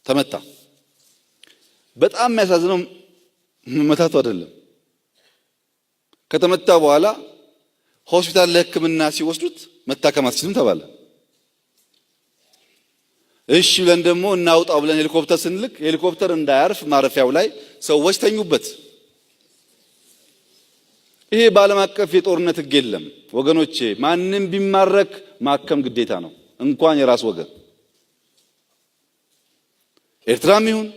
ተመታ። በጣም የሚያሳዝነው መመታቱ አይደለም። ከተመታ በኋላ ሆስፒታል ለሕክምና ሲወስዱት መታከም አትችልም ተባለ። እሺ ብለን ደግሞ እናውጣው ብለን ሄሊኮፕተር ስንልክ ሄሊኮፕተር እንዳያርፍ ማረፊያው ላይ ሰዎች ተኙበት። ይሄ በዓለም አቀፍ የጦርነት ሕግ የለም ወገኖቼ። ማንም ቢማረክ ማከም ግዴታ ነው፣ እንኳን የራስ ወገን። ኤርትራም ይሁን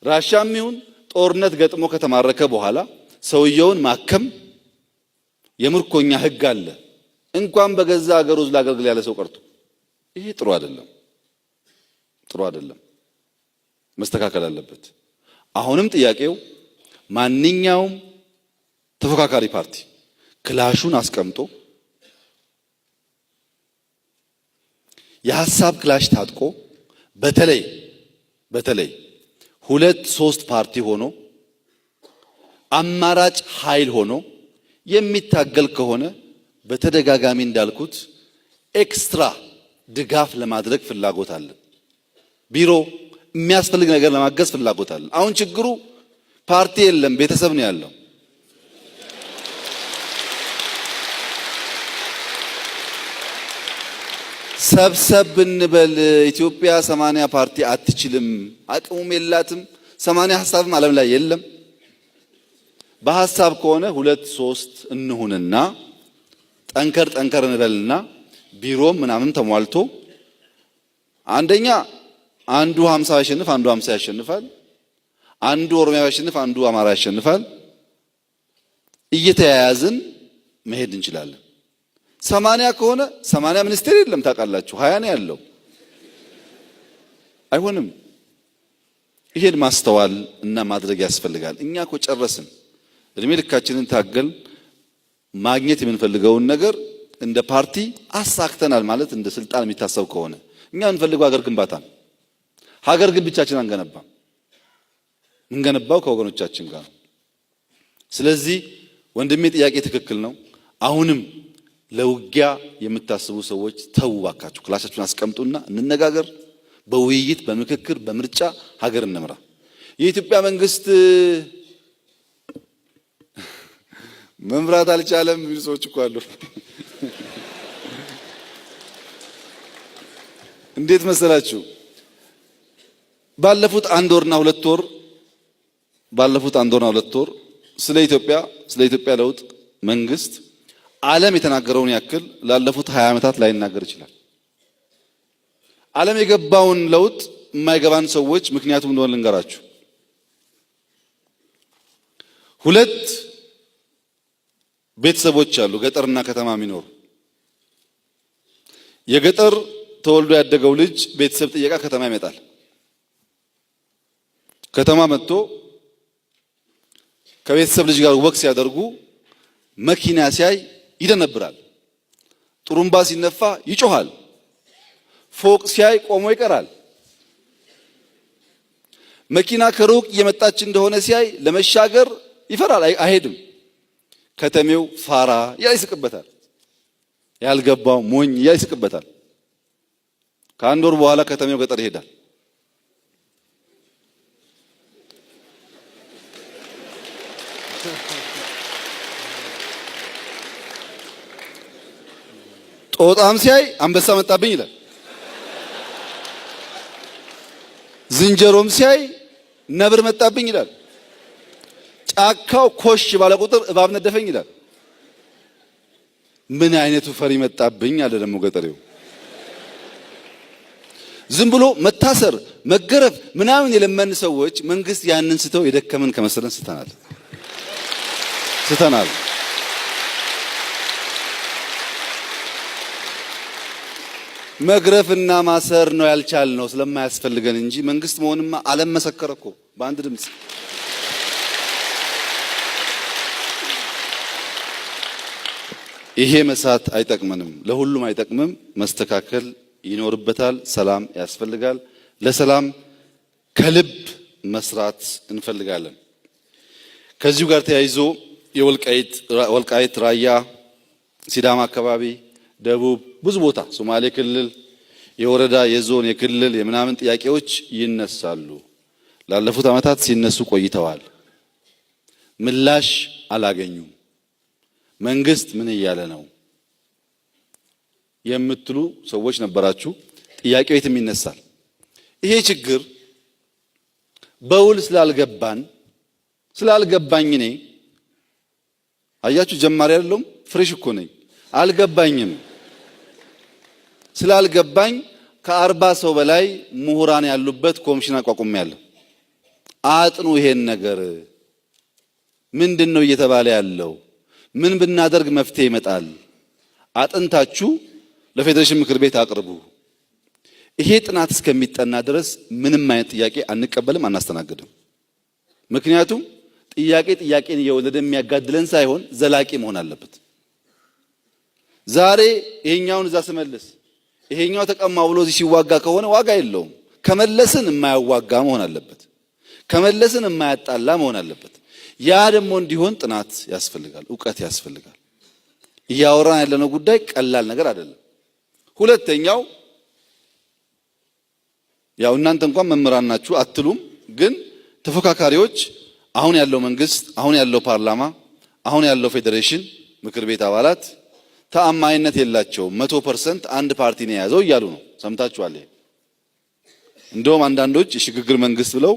ራሻም ይሁን ጦርነት ገጥሞ ከተማረከ በኋላ ሰውየውን ማከም የምርኮኛ ሕግ አለ። እንኳን በገዛ ሀገሩ ላገልግል ያለ ሰው ቀርቶ ይሄ ጥሩ አይደለም፣ ጥሩ አይደለም፣ መስተካከል አለበት። አሁንም ጥያቄው ማንኛውም ተፎካካሪ ፓርቲ ክላሹን አስቀምጦ የሐሳብ ክላሽ ታጥቆ በተለይ 2-3 ፓርቲ ሆኖ አማራጭ ኃይል ሆኖ የሚታገል ከሆነ በተደጋጋሚ እንዳልኩት ኤክስትራ ድጋፍ ለማድረግ ፍላጎት አለ። ቢሮ የሚያስፈልግ ነገር ለማገዝ ፍላጎት አለ። አሁን ችግሩ ፓርቲ የለም፣ ቤተሰብ ነው ያለው። ሰብሰብ ብንበል ኢትዮጵያ 80 ፓርቲ አትችልም፣ አቅሙም የላትም። 80 ሐሳብም ዓለም ላይ የለም። በሐሳብ ከሆነ 2-3 እንሁንና ጠንከር እንበልና ቢሮም ምናምን ተሟልቶ አንደኛ አንዱ 50 ያሸንፍ አንዱ 50 ያሸንፋል፣ አንዱ ኦሮሚያ ያሸንፍ አንዱ አማራ ያሸንፋል። እየተያያዝን መሄድ እንችላለን። 80 ከሆነ 80 ሚኒስቴር የለም ታውቃላችሁ፣ 20 ነው ያለው። አይሆንም። ይሄን ማስተዋል እና ማድረግ ያስፈልጋል። እኛ እኮ ጨረስን፣ እድሜ ልካችንን ታገል ማግኘት የምንፈልገውን ነገር እንደ ፓርቲ አሳክተናል ማለት እንደ ስልጣን የሚታሰብ ከሆነ እኛ የምንፈልገው ሀገር ግንባታ ነው። ሀገር ግን ብቻችን አንገነባም፣ ምንገነባው ከወገኖቻችን ጋር ነው። ስለዚህ ወንድሜ ጥያቄ ትክክል ነው። አሁንም ለውጊያ የምታስቡ ሰዎች ተው ባካችሁ፣ ክላሻችሁን አስቀምጡና እንነጋገር። በውይይት በምክክር በምርጫ ሀገር እንምራ። የኢትዮጵያ መንግስት መምራት አልቻለም የሚሉ ሰዎች እኮ አሉ። እንዴት መሰላችሁ? ባለፉት 1 ወርና 2 ወር ስለ ኢትዮጵያ ለውጥ መንግስት ዓለም የተናገረውን ያክል ላለፉት 20 ዓመታት ላይናገር ይችላል። ዓለም የገባውን ለውጥ የማይገባን ሰዎች ምክንያቱም እንደሆነ ልንገራችሁ። 2 ቤተሰቦች አሉ ገጠርና ከተማ የሚኖሩ። የገጠር ተወልዶ ያደገው ልጅ ቤተሰብ ጥየቃ ከተማ ይመጣል። ከተማ መጥቶ ከቤተሰብ ልጅ ጋር ወክ ሲያደርጉ መኪና ሲያይ ይደነብራል። ጥሩምባ ሲነፋ ይጮሃል። ፎቅ ሲያይ ቆሞ ይቀራል። መኪና ከሩቅ እየመጣች እንደሆነ ሲያይ ለመሻገር ይፈራል፣ አይሄድም። ከተሜው ፋራ ያይስቅበታል፣ ያልገባው ሞኝ ያይስቅበታል። ከ1 ወር በኋላ ከተሜው ገጠር ይሄዳል። ጦጣም ሲያይ አንበሳ መጣብኝ ይላል። ዝንጀሮም ሲያይ ነብር መጣብኝ ይላል። ጫካው ኮሽ ባለ ቁጥር እባብ ነደፈኝ ይላል። ምን አይነቱ ፈሪ መጣብኝ አለ ደግሞ ገጠሬው። ዝም ብሎ መታሰር መገረፍ ምናምን የለመን ሰዎች መንግስት ያንን ስተው የደከመን ከመሰለን ስተናል። መግረፍና ማሰር ነው ያልቻልነው ስለማያስፈልገን እንጂ መንግስት መሆንማ ዓለም መሰከረ እኮ በአንድ ድምፅ። ይሄ መሳት አይጠቅመንም፣ ለሁሉም አይጠቅምም። መስተካከል ይኖርበታል። ሰላም ያስፈልጋል። ለሰላም ከልብ መስራት እንፈልጋለን። ከዚሁ ጋር ተያይዞ የወልቃይት ራያ፣ ሲዳማ አካባቢ፣ ደቡብ ብዙ ቦታ ሶማሌ ክልል የወረዳ የዞን የክልል የምናምን ጥያቄዎች ይነሳሉ። ላለፉት ዓመታት ሲነሱ ቆይተዋል። ምላሽ አላገኙም። መንግስት ምን እያለ ነው የምትሉ ሰዎች ነበራችሁ። ጥያቄው የትም ይነሳል። ይሄ ችግር በውል ስላልገባኝ እኔ አያችሁ ጀማሪ አይደለም ፍሬሽ እኮ ነኝ። አልገባኝም። ስላልገባኝ ከ40 ሰው በላይ ምሁራን ያሉበት ኮሚሽን አቋቁሜያለሁ። አጥኑ ይሄን ነገር ምንድነው እየተባለ ያለው? ምን ብናደርግ መፍትሄ ይመጣል? አጥንታችሁ ለፌዴሬሽን ምክር ቤት አቅርቡ። ይሄ ጥናት እስከሚጠና ድረስ ምንም አይነት ጥያቄ አንቀበልም፣ አናስተናግድም። ምክንያቱም ጥያቄን እየወለደ የሚያጋድለን ሳይሆን ዘላቂ መሆን አለበት። ዛሬ ይሄኛውን እዛ ስመልስ ይሄኛው ተቀማ ብሎ እዚህ ሲዋጋ ከሆነ ዋጋ የለውም። ከመለስን የማያዋጋ መሆን አለበት። ከመለስን የማያጣላ መሆን አለበት። ያ ደግሞ እንዲሆን ጥናት ያስፈልጋል፣ ዕውቀት ያስፈልጋል። እያወራን ያለነው ጉዳይ ቀላል ነገር አይደለም። ሁለተኛው ያው እናንተ እንኳን መምህራን ናችሁ አትሉም፣ ግን ተፎካካሪዎች አሁን ያለው መንግስት፣ አሁን ያለው ፓርላማ፣ አሁን ያለው ፌዴሬሽን ምክር ቤት አባላት ተአማኝነት የላቸውም። 100% አንድ ፓርቲ ነው የያዘው እያሉ ነው። ሰምታችኋል። እንደውም አንዳንዶች የሽግግር መንግስት ብለው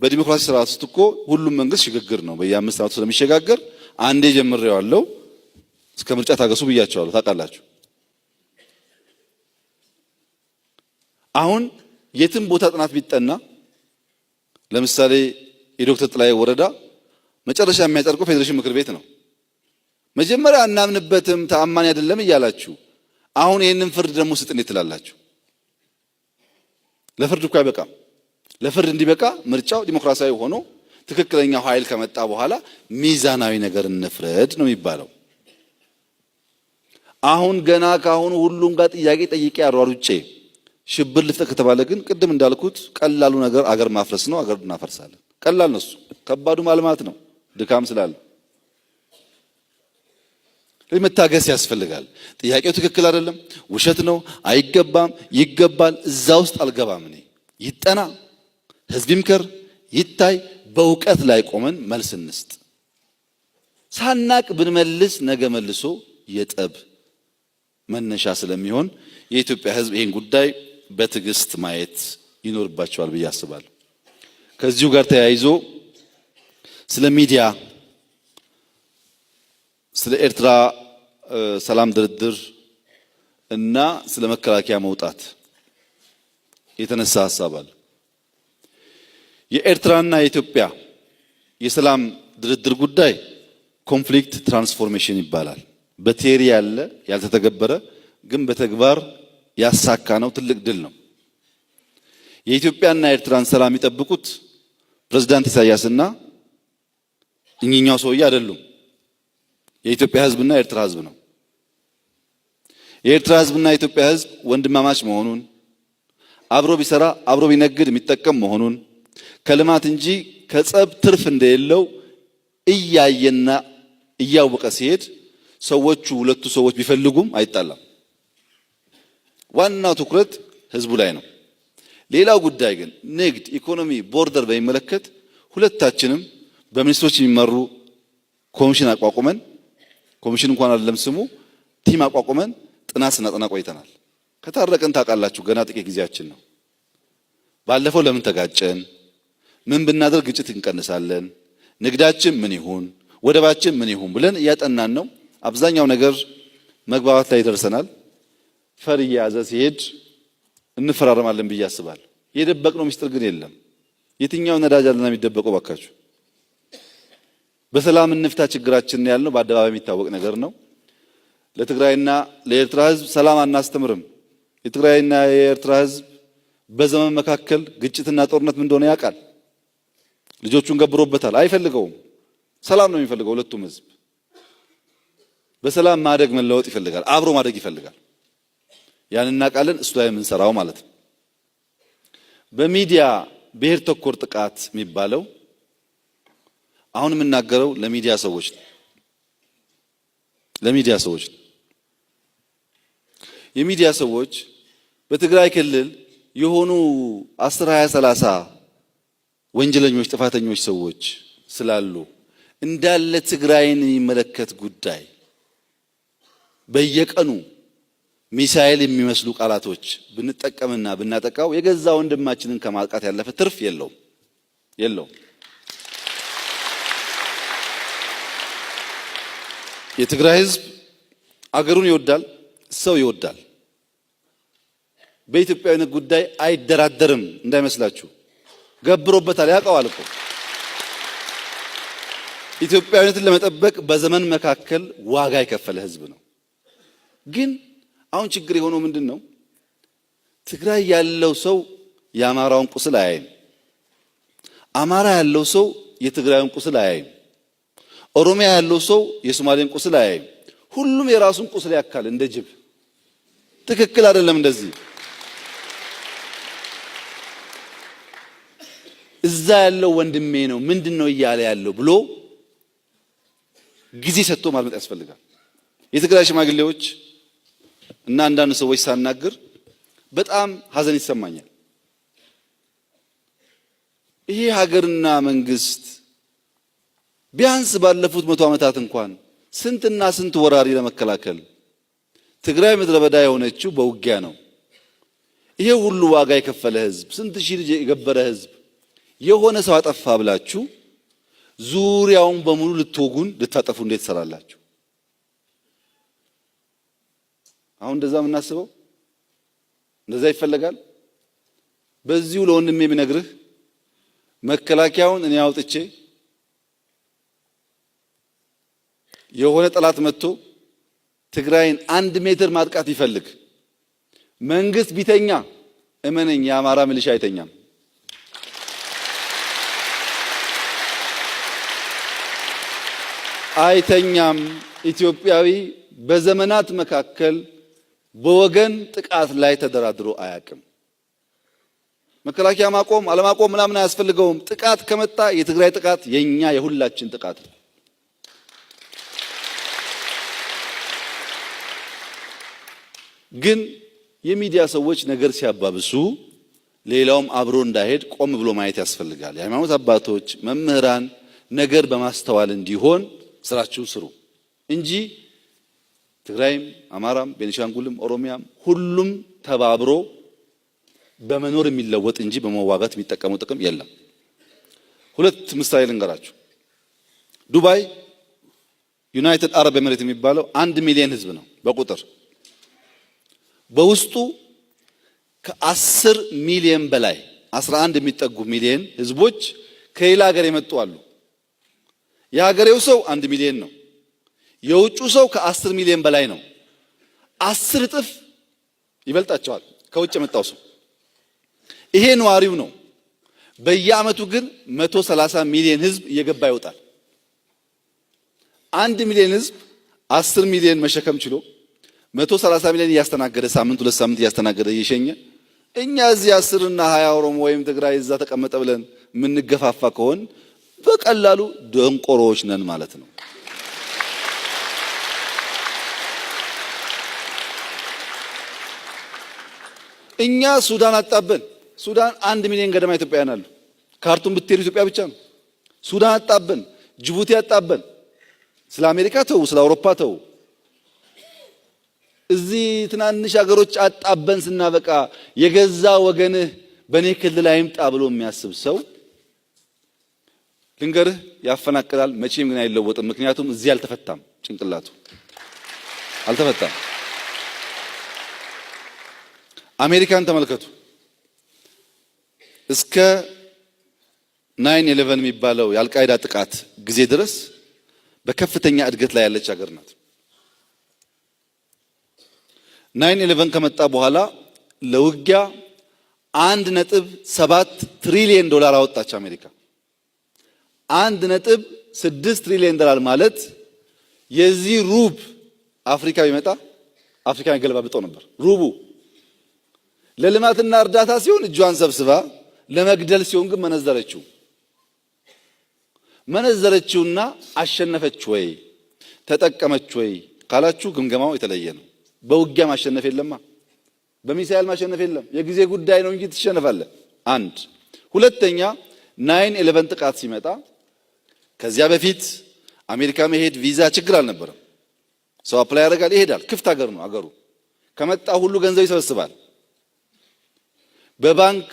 በዲሞክራሲ ስርዓት ውስጥ እኮ ሁሉም መንግስት ሽግግር ነው። በየ5 ዓመቱ ስለሚሸጋገር አንዴ ጀምሬዋለሁ እስከ ምርጫ ታገሱ ብያቸዋለሁ። ታውቃላችሁ። አሁን የትም ቦታ ጥናት ቢጠና ለምሳሌ የዶክተር ጥላዬ ወረዳ መጨረሻ የሚያጸድቀው ፌዴሬሽን ምክር ቤት ነው። መጀመሪያ አናምንበትም ተአማኝ አይደለም እያላችሁ አሁን ይሄንን ፍርድ ደግሞ ስጥ እንዴት ትላላችሁ? ለፍርድ እኮ አይበቃም። ለፍርድ እንዲበቃ ምርጫው ዲሞክራሲያዊ ሆኖ ትክክለኛው ኃይል ከመጣ በኋላ ሚዛናዊ ነገር እንፍረድ ነው የሚባለው። አሁን ገና ካሁኑ ሁሉም ጋር ጥያቄ ጠይቄ አሯሩጬ ሽብር ልፍጠር ከተባለ ግን ቅድም እንዳልኩት ቀላሉ ነገር አገር ማፍረስ ነው። አገር እናፈርሳለን። ቀላል ነው እሱ። ከባዱ ማልማት ነው፣ ድካም ስላለ መታገስ ያስፈልጋል። ጥያቄው ትክክል አይደለም፣ ውሸት ነው፣ አይገባም፣ ይገባል። እዛ ውስጥ አልገባም እኔ። ይጠና፣ ህዝብ ይምከር፣ ይታይ። በእውቀት ላይ ቆመን መልስ እንስጥ። ሳናቅ ብንመልስ ነገ መልሶ የጠብ መነሻ ስለሚሆን የኢትዮጵያ ህዝብ ይሄን ጉዳይ በትዕግስት ማየት ይኖርባቸዋል ብዬ አስባለሁ። ከዚሁ ጋር ተያይዞ ስለ ሚዲያ፣ ስለ ኤርትራ ሰላም ድርድር እና ስለ መከላከያ መውጣት የተነሳ ሐሳብ አለ። የኤርትራና የኢትዮጵያ የሰላም ድርድር ጉዳይ ኮንፍሊክት ትራንስፎርሜሽን ይባላል። በቴሪ ያለ ያልተተገበረ ግን በተግባር ያሳካነው ትልቅ ድል ነው። የኢትዮጵያና የኤርትራን ሰላም የሚጠብቁት ፕሬዝዳንት ኢሳያስና እኚኛው ሰውዬ አይደሉም። የኢትዮጵያ ህዝብና የኤርትራ ህዝብ ነው። የኤርትራ ህዝብና የኢትዮጵያ ህዝብ ወንድማማች መሆኑን፣ አብሮ ቢሰራ አብሮ ቢነግድ የሚጠቀም መሆኑን፣ ከልማት እንጂ ከጸብ ትርፍ እንደሌለው እያየና እያወቀ ሲሄድ ሁለቱ ሰዎች ቢፈልጉም አይጣላም። ዋናው ትኩረት ህዝቡ ላይ ነው። ሌላው ጉዳይ ግን ንግድ፣ ኢኮኖሚ፣ ቦርደር በሚመለከት ሁለታችንም በሚኒስትሮች የሚመሩ ኮሚሽን አቋቁመን ኮሚሽን እንኳን አይደለም ስሙ ቲም አቋቁመን ጥናት ስናጠና ቆይተናል። ከታረቀን ታውቃላችሁ ገና ጥቂት ጊዜያችን ነው። ባለፈው ለምን ተጋጨን፣ ምን ብናደርግ ግጭት እንቀንሳለን፣ ንግዳችን ምን ይሁን፣ ወደባችን ምን ይሁን ብለን እያጠናን ነው። አብዛኛው ነገር መግባባት ላይ ደርሰናል። ፈር እየያዘ ሲሄድ እንፈራረማለን ብዬ አስባለሁ። የደበቅነው ምስጢር ግን የለም። የትኛው ነዳጅ አለና የሚደበቀው ባካችሁ? በሰላም እንፍታ ችግራችንን ያልነው በአደባባይ የሚታወቅ ነገር ነው። ለትግራይና ለኤርትራ ህዝብ ሰላም አናስተምርም። የትግራይና የኤርትራ ህዝብ በዘመን መካከል ግጭትና ጦርነት ምን እንደሆነ ያውቃል። ልጆቹን ገብሮበታል። አይፈልገውም። ሰላም ነው የሚፈልገው። ሁለቱም ህዝብ በሰላም ማደግ መለወጥ ይፈልጋል። አብሮ ማደግ ይፈልጋል። ያን እናውቃለን። እሱ ላይ የምንሰራው ማለት ነው። በሚዲያ ብሔር ተኮር ጥቃት የሚባለው አሁን የምናገረው ለሚዲያ ሰዎች ነው። ለሚዲያ ሰዎች ነው። የሚዲያ ሰዎች በትግራይ ክልል የሆኑ 10 20 30 ወንጀለኞች ጥፋተኞች ሰዎች ስላሉ እንዳለ ትግራይን የሚመለከት ጉዳይ በየቀኑ ሚሳኤል የሚመስሉ ቃላቶች ብንጠቀምና ብናጠቃው የገዛ ወንድማችንን ከማጥቃት ያለፈ ትርፍ የለውም። የትግራይ ህዝብ አገሩን ይወዳል፣ ሰው ይወዳል። በኢትዮጵያዊነት ጉዳይ አይደራደርም እንዳይመስላችሁ። ገብሮበታል፣ ያውቀዋል እኮ። ኢትዮጵያዊነትን ለመጠበቅ በዘመን መካከል ዋጋ የከፈለ ህዝብ ነው። ግን አሁን ችግር የሆነው ምንድነው? ትግራይ ያለው ሰው የአማራውን ቁስል አያይም። አማራ ያለው ሰው የትግራይን ቁስል አያይም። ኦሮሚያ ያለው ሰው የሶማሌን ቁስል አያይም። ሁሉም የራሱን ቁስል ያካል እንደ ጅብ። ትክክል አይደለም እንደዚህ። እዛ ያለው ወንድሜ ነው ምንድነው እያለ ያለው ብሎ ጊዜ ሰጥቶ ማድመጥ ያስፈልጋል። የትግራይ ሽማግሌዎች እና አንዳንድ ሰዎች ሳናግር በጣም ሀዘን ይሰማኛል። ይሄ ሀገርና መንግስት ቢያንስ ባለፉት 100 ዓመታት እንኳን ስንትና ስንት ወራሪ ለመከላከል ትግራይ ምድረ በዳ የሆነችው በውጊያ ነው። ይሄ ሁሉ ዋጋ የከፈለ ህዝብ፣ ስንት ሺህ ልጅ የገበረ ህዝብ የሆነ ሰው አጠፋ ብላችሁ ዙሪያውን በሙሉ ልትወጉን ልታጠፉ እንዴት ትሰራላችሁ? አሁን እንደዛ የምናስበው እንደዛ ይፈለጋል። በዚሁ ለወንድሜ የሚነግርህ መከላከያውን እኔ አውጥቼ የሆነ ጠላት መጥቶ ትግራይን 1 ሜትር ማጥቃት ይፈልግ መንግስት ቢተኛ እመነኝ የአማራ ሚሊሻ አይተኛም። አይተኛም። ኢትዮጵያዊ በዘመናት መካከል በወገን ጥቃት ላይ ተደራድሮ አያውቅም። መከላከያ ማቆም አለማቆም ምናምን አያስፈልገውም። ጥቃት ከመጣ የትግራይ ጥቃት የኛ የሁላችን ጥቃት ነው። ግን የሚዲያ ሰዎች ነገር ሲያባብሱ ሌላውም አብሮ እንዳይሄድ ቆም ብሎ ማየት ያስፈልጋል። የሃይማኖት አባቶች፣ መምህራን ነገር በማስተዋል እንዲሆን ስራችሁን ስሩ እንጂ ትግራይም፣ አማራም፣ ቤኒሻንጉልም፣ ኦሮሚያም ሁሉም ተባብሮ በመኖር የሚለወጥ እንጂ በመዋጋት የሚጠቀመው ጥቅም የለም። 2 ምሳሌ ልንገራችሁ። ዱባይ ዩናይትድ አረብ ኤሚሬት የሚባለው 1 ሚሊዮን ህዝብ ነው በቁጥር። በውስጡ ከ10 ሚሊዮን በላይ 11 የሚጠጉ ሚሊዮን ህዝቦች ከሌላ ሀገር የመጡ አሉ። የሀገሬው ሰው 1 ሚሊዮን ነው። የውጩ ሰው ከ10 ሚሊዮን በላይ ነው። 10 እጥፍ ይበልጣቸዋል ከውጭ የመጣው ሰው። ይሄ ነዋሪው ነው። በየአመቱ ግን 130 ሚሊዮን ህዝብ እየገባ ይወጣል። 1 ሚሊዮን ህዝብ 10 ሚሊዮን መሸከም ችሎ 130 ሚሊዮን እያስተናገደ ሳምንት 2 ሳምንት እያስተናገደ እየሸኘ እኛ እዚህ 10 እና 20 ኦሮሞ ወይም ትግራይ እዛ ተቀመጠ ብለን የምንገፋፋ ከሆን በቀላሉ ደንቆሮዎች ነን ማለት ነው። እኛ ሱዳን አጣበን። ሱዳን 1 ሚሊዮን ገደማ ኢትዮጵያውያን አሉ። ካርቱም ብትሄዱ ኢትዮጵያ ብቻ ነው። ሱዳን አጣበን፣ ጅቡቲ አጣበን። ስለ አሜሪካ ተው፣ ስለ አውሮፓ ተው። እዚህ ትናንሽ ሀገሮች አጣበን ስናበቃ የገዛ ወገንህ በኔ ክልል አይምጣ ብሎ የሚያስብ ሰው ልንገርህ ያፈናቅላል። መቼም ግን አይለወጥም። ምክንያቱም እዚህ አልተፈታም፣ ጭንቅላቱ አልተፈታም። አሜሪካን ተመልከቱ። እስከ 9/11 የሚባለው የአልቃይዳ ጥቃት ጊዜ ድረስ በከፍተኛ እድገት ላይ ያለች ሀገር ናት። 9/11 ከመጣ በኋላ ለውጊያ 1.7 ትሪሊዮን ዶላር አወጣች አሜሪካ። 1.6 ትሪሊዮን ዶላር ማለት የዚህ ሩብ አፍሪካ ቢመጣ አፍሪካን ገለባብጠው ነበር። ሩቡ ለልማትና እርዳታ ሲሆን እጇን ሰብስባ ለመግደል ሲሆን ግን መነዘረችውና አሸነፈች ወይ ተጠቀመች ወይ ካላችሁ ግምገማው የተለየ ነው። በውጊያ ማሸነፍ የለማ። በሚሳኤል ማሸነፍ የለም የጊዜ ጉዳይ ነው እንጂ ትሸነፋለህ። አንድ ሁለተኛ 9/11 ጥቃት ሲመጣ ከዚያ በፊት አሜሪካ መሄድ ቪዛ ችግር አልነበረም። ሰው አፕላይ ያደርጋል ይሄዳል። ክፍት ሀገር ነው አገሩ። ከመጣ ሁሉ ገንዘብ ይሰበስባል። በባንክ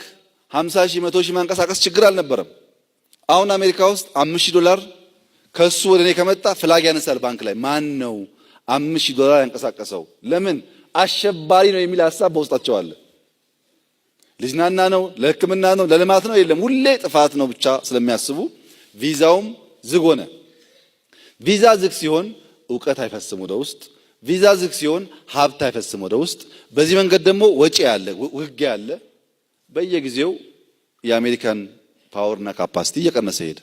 50 ሺህ 100 ሺህ ማንቀሳቀስ ችግር አልነበረም። አሁን አሜሪካ ውስጥ $5,000 ከሱ ወደ እኔ ከመጣ ፍላግ ያነሳል ባንክ ላይ። ማን ነው $5,000 ያንቀሳቀሰው? ለምን? አሸባሪ ነው የሚል ሐሳብ በውስጣቸው አለ። ልጅናና ነው፣ ለሕክምና ነው፣ ለልማት ነው የለም፣ ሁሌ ጥፋት ነው ብቻ ስለሚያስቡ ቪዛውም ዝግ ሆነ። ቪዛ ዝግ ሲሆን ዕውቀት አይፈስም ወደ ውስጥ። ቪዛ ዝግ ሲሆን ሀብት አይፈስም ወደ ውስጥ። በዚህ መንገድ ደግሞ ወጪ ያለ ውጊያ ያለ በየጊዜው የአሜሪካን ፓወርና ካፓሲቲ እየቀነሰ ሄደ።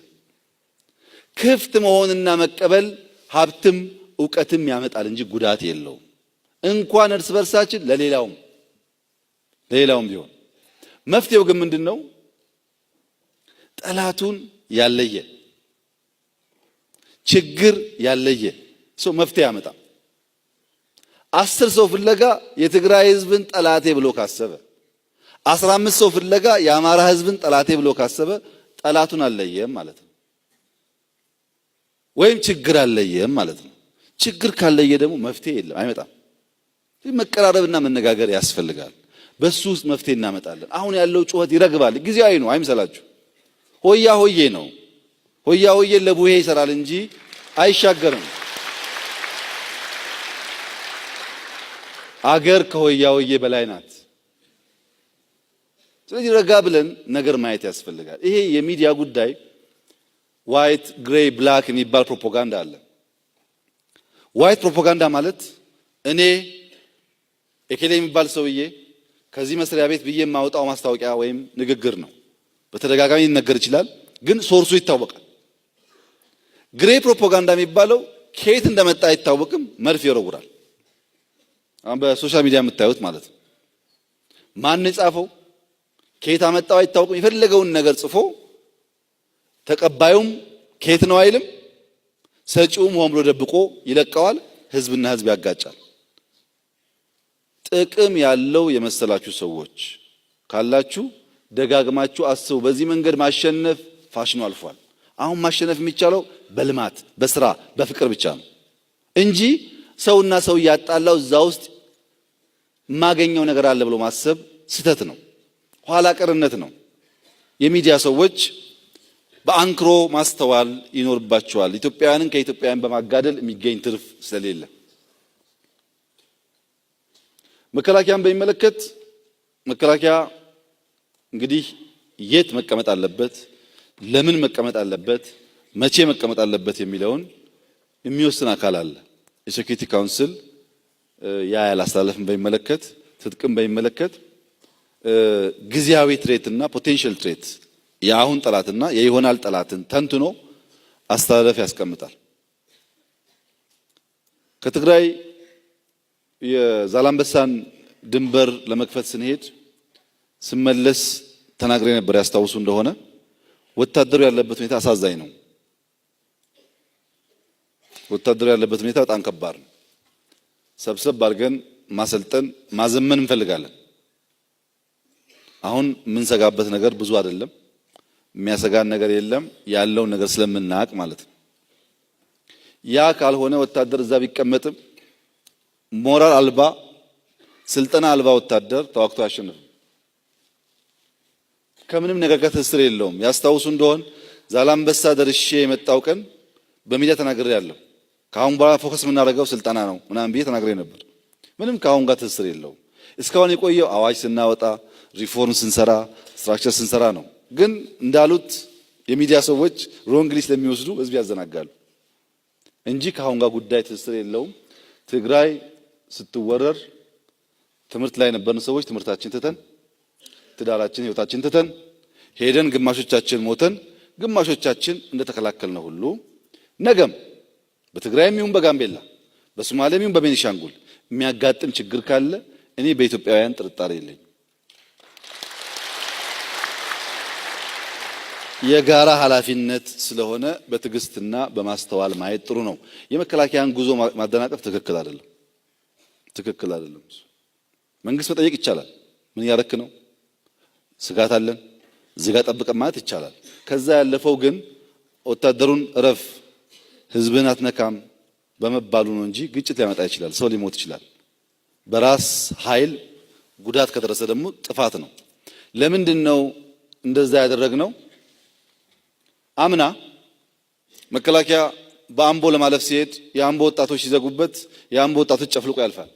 ክፍት መሆንና መቀበል ሀብትም ዕውቀትም ያመጣል እንጂ ጉዳት የለውም። እንኳን እርስ በርሳችን ለሌላውም ቢሆን። መፍትሄው ግን ምንድነው? ጠላቱን ያለየ ችግር ያለየ ሰው መፍትሄ ያመጣ። 10 ሰው ፍለጋ የትግራይ ህዝብን ጠላቴ ብሎ ካሰበ 15 ሰው ፍለጋ የአማራ ህዝብን ጠላቴ ብሎ ካሰበ ጠላቱን አለየም ማለት ነው፣ ወይም ችግር አለየም ማለት ነው። ችግር ካለየ ደግሞ መፍትሄ የለም፣ አይመጣም። መቀራረብና መነጋገር ያስፈልጋል። በሱ ውስጥ መፍትሄ እናመጣለን። አሁን ያለው ጩኸት ይረግባል፣ ጊዜያዊ ነው፣ አይምሰላችሁ። ሆያ ሆዬ ነው። ሆያ ሆዬ ለቡሄ ይሰራል እንጂ አይሻገርም። አገር ከሆያ ሆዬ በላይ ናት። ስለዚህ ረጋ ብለን ነገር ማየት ያስፈልጋል። ይሄ የሚዲያ ጉዳይ ዋይት ግሬይ ብላክ የሚባል ፕሮፓጋንዳ አለ። ዋይት ፕሮፓጋንዳ ማለት እኔ ኤኬሌ የሚባል ሰውዬ ከዚህ መስሪያ ቤት ብዬ የማወጣው ማስታወቂያ ወይም ንግግር ነው። በተደጋጋሚ ሊነገር ይችላል፣ ግን ሶርሱ ይታወቃል። ግሬይ ፕሮፓጋንዳ የሚባለው ከየት እንደመጣ አይታወቅም፣ መርፍ ይወረውራል። አሁን በሶሻል ሚዲያ የምታዩት ማለት ነው። ማን የጻፈው ከየት አመጣው አይታወቅም። የፈለገውን ነገር ጽፎ ተቀባዩም ከየት ነው አይልም፣ ሰጪውም ሆን ብሎ ደብቆ ይለቀዋል። ህዝብና ህዝብ ያጋጫል። ጥቅም ያለው የመሰላችሁ ሰዎች ካላችሁ ደጋግማችሁ አስቡ። በዚህ መንገድ ማሸነፍ ፋሽኑ አልፏል። አሁን ማሸነፍ የሚቻለው በልማት በስራ በፍቅር ብቻ ነው እንጂ ሰውና ሰው ያጣላው እዛ ውስጥ የማገኘው ነገር አለ ብሎ ማሰብ ስህተት ነው፣ ኋላ ቀርነት ነው። የሚዲያ ሰዎች በአንክሮ ማስተዋል ይኖርባቸዋል። ኢትዮጵያውያንን ከኢትዮጵያውያን በማጋደል የሚገኝ ትርፍ ስለሌለ። መከላከያን በሚመለከት መከላከያ እንግዲህ የት መቀመጥ አለበት፣ ለምን መቀመጥ አለበት፣ መቼ መቀመጥ አለበት የሚለውን የሚወስን አካል አለ። የሴኩሪቲ ካውንስል ያ ያላስተላለፍን በሚመለከት ትጥቅም በሚመለከት ጊዜያዊ ትሬትና ፖቴንሻል ትሬት የአሁን ጠላትና የይሆናል ጠላትን ተንትኖ አስተላለፍ ያስቀምጣል። ከትግራይ የዛላምበሳን ድንበር ለመክፈት ስንሄድ ስመለስ ተናግሬ ነበር። ያስታውሱ እንደሆነ ወታደሩ ያለበት ሁኔታ አሳዛኝ ነው። ወታደሩ ያለበት ሁኔታ በጣም ከባድ ነው። ሰብሰብ አድርገን ማሰልጠን ማዘመን እንፈልጋለን። አሁን የምንሰጋበት ነገር ብዙ አይደለም፣ የሚያሰጋን ነገር የለም፣ ያለውን ነገር ስለምናውቅ ማለት ነው። ያ ካልሆነ ወታደር እዛ ቢቀመጥም ሞራል አልባ ስልጠና አልባ ወታደር ተዋግቶ አያሸንፍም። ከምንም ነገር ጋር ትስስር የለውም። ያስታውሱ እንደሆን ዛላምበሳ ደርሼ የመጣው ቀን በሚዲያ ተናግሬያለሁ። ከአሁን በኋላ ፎከስ የምናደርገው ስልጠና ነው ምናምን ብዬ ተናግሬ ነበር። ምንም ከአሁን ጋር ትስስር የለውም። እስካሁን የቆየው አዋጅ ስናወጣ፣ ሪፎርም ስንሰራ፣ ስትራክቸር ስንሰራ ነው። ግን እንዳሉት የሚዲያ ሰዎች ሮንግሊ ስለሚወስዱ ህዝብ ያዘናጋሉ እንጂ ከአሁን ጋር ጉዳይ ትስስር የለውም። ትግራይ ስትወረር ትምህርት ላይ የነበርን ሰዎች ትምህርታችን ትተን ትዳራችን ህይወታችን ትተን ሄደን ግማሾቻችን ሞተን ግማሾቻችን እንደተከላከልነው ሁሉ ነገም በትግራይም ይሁን በጋምቤላ በሶማሌም ይሁን በቤኒሻንጉል የሚያጋጥም ችግር ካለ እኔ በኢትዮጵያውያን ጥርጣሬ የለኝም። የጋራ ኃላፊነት ስለሆነ በትዕግስትና በማስተዋል ማየት ጥሩ ነው። የመከላከያን ጉዞ ማደናቀፍ ትክክል አይደለም። መንግስት መጠየቅ ይቻላል። ምን ያረክ ነው? ስጋት አለን እዚህ ጋር ጠብቀን ማለት ይቻላል። ከዛ ያለፈው ግን ወታደሩን እረፍ ህዝብን አትነካም በመባሉ ነው እንጂ ግጭት ሊያመጣ ይችላል። ሰው ሊሞት ይችላል። በራስ ኃይል ጉዳት ከደረሰ ደግሞ ጥፋት ነው። ለምንድን ነው እንደዛ ያደረግነው? አምና መከላከያ በአምቦ ለማለፍ ሲሄድ የአምቦ ወጣቶች ሲዘጉበት የአምቦ ወጣቶች ጨፍልቆ ያልፋል።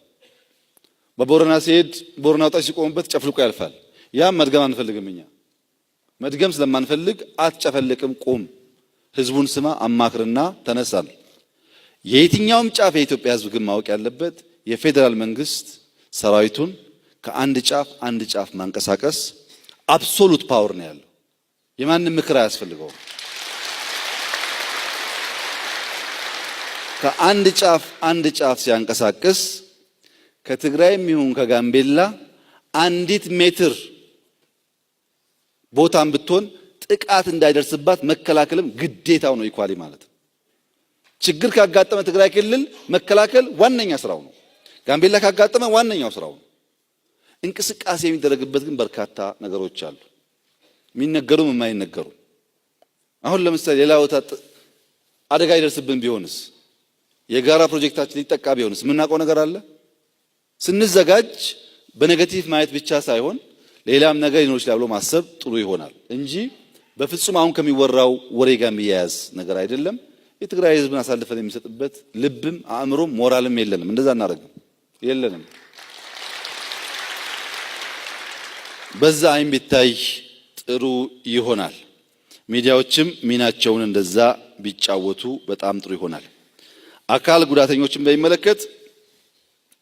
በቦረና ሲሄድ ቦረና ወጣቶች ሲቆሙበት ጨፍልቆ ያልፋል። ያም መድገም አንፈልግም። እኛ መድገም ስለማንፈልግ አትጨፈልቅም፣ ቁም፣ ህዝቡን ስማ፣ አማክርና ተነሳል። የየትኛውም ጫፍ የኢትዮጵያ ህዝብ ግን ማወቅ ያለበት የፌዴራል መንግስት ሰራዊቱን ከአንድ ጫፍ አንድ ጫፍ ማንቀሳቀስ አብሶሉት ፓወር ነው ያለው። የማንም ምክር አያስፈልገውም። ከአንድ ጫፍ አንድ ጫፍ ሲያንቀሳቅስ ከትግራይም ይሁን ከጋምቤላ አንዲት ሜትር ቦታም ብትሆን ጥቃት እንዳይደርስባት መከላከልም ግዴታው ነው። ኢኳሊ ማለት ችግር ካጋጠመ ትግራይ ክልል መከላከል ዋነኛ ስራው ነው። ጋምቤላ ካጋጠመ ዋነኛው ስራው ነው። እንቅስቃሴ የሚደረግበት ግን በርካታ ነገሮች አሉ፣ የሚነገሩም የማይነገሩ። አሁን ለምሳሌ ሌላ ቦታ አደጋ ይደርስብን ቢሆንስ፣ የጋራ ፕሮጀክታችን ሊጠቃ ቢሆንስ የምናውቀው ነገር አለ? ስንዘጋጅ በኔጌቲቭ ማየት ብቻ ሳይሆን ሌላም ነገር ሊኖር ይችላል ብሎ ማሰብ ጥሩ ይሆናል እንጂ በፍጹም አሁን ከሚወራው ወሬ ጋር የሚያያዝ ነገር አይደለም። የትግራይ ህዝብን አሳልፈን የሚሰጥበት ልብም አእምሮም ሞራልም የለንም። እንደዛ እናደርግም የለንም። በዛ አይን ቢታይ ጥሩ ይሆናል። ሚዲያዎችም ሚናቸውን እንደዛ ቢጫወቱ በጣም ጥሩ ይሆናል። አካል ጉዳተኞችን በሚመለከት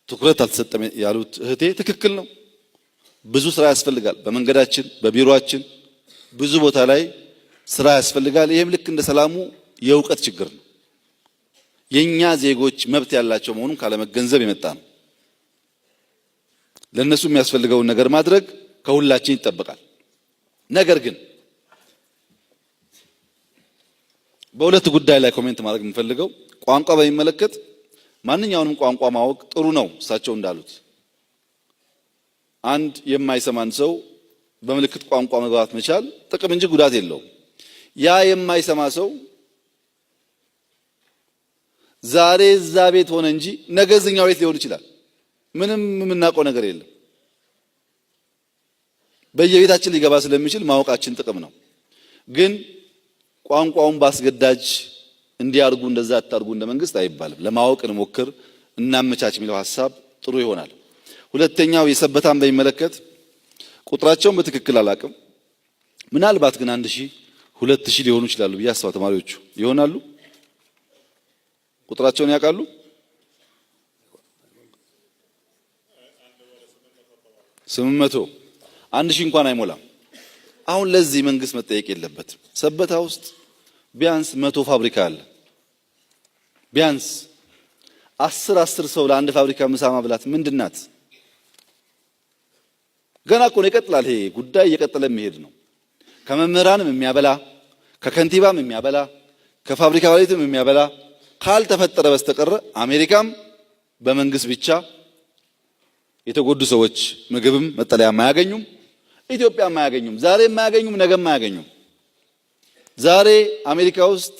ትኩረት አልተሰጠም ያሉት እህቴ ትክክል ነው። ብዙ ስራ ያስፈልጋል። በመንገዳችን በቢሮአችን ብዙ ቦታ ላይ ስራ ያስፈልጋል። ይሄም ልክ እንደ ሰላሙ የእውቀት ችግር ነው። የኛ ዜጎች መብት ያላቸው መሆኑን ካለመገንዘብ የመጣ ነው። ለነሱ የሚያስፈልገውን ነገር ማድረግ ከሁላችን ይጠበቃል። ነገር ግን በሁለት ጉዳይ ላይ ኮሜንት ማድረግ የምፈልገው ቋንቋ በሚመለከት ማንኛውንም ቋንቋ ማወቅ ጥሩ ነው። እሳቸው እንዳሉት አንድ የማይሰማን ሰው በምልክት ቋንቋ መግባት መቻል ጥቅም እንጂ ጉዳት የለውም። ያ የማይሰማ ሰው ዛሬ እዛ ቤት ሆነ እንጂ ነገ እዚህኛው ቤት ሊሆን ይችላል። ምንም የምናውቀው ነገር የለም። በየቤታችን ሊገባ ስለሚችል ማወቃችን ጥቅም ነው። ግን ቋንቋውን ባስገዳጅ እንዲያርጉ እንደዛ አታርጉ እንደ መንግስት አይባልም። ለማወቅ እንሞክር እናመቻች የሚለው ሐሳብ ጥሩ ይሆናል። ሁለተኛው የሰበታን በሚመለከት ቁጥራቸውን በትክክል አላቅም። ምናልባት ግን 1000 2000 ሊሆኑ ይችላሉ ብዬ አስባለሁ። ተማሪዎቹ ይሆናሉ። ቁጥራቸውን ያውቃሉ? ስምንት መቶ 1000 እንኳን አይሞላም። አሁን ለዚህ መንግስት መጠየቅ የለበትም። ሰበታ ውስጥ ቢያንስ 100 ፋብሪካ አለ። ቢያንስ 10 ሰው ለአንድ ፋብሪካ ምሳ ማብላት ምንድናት? ገና እኮ ነው ይቀጥላል። ይሄ ጉዳይ እየቀጠለ የሚሄድ ነው። ከመምህራንም የሚያበላ ከከንቲባም የሚያበላ ከፋብሪካ ባለቤትም የሚያበላ ካልተፈጠረ በስተቀር አሜሪካም በመንግስት ብቻ የተጎዱ ሰዎች ምግብም መጠለያም አያገኙም። ኢትዮጵያም አያገኙም። ዛሬም አያገኙም፣ ነገም አያገኙም። ዛሬ አሜሪካ ውስጥ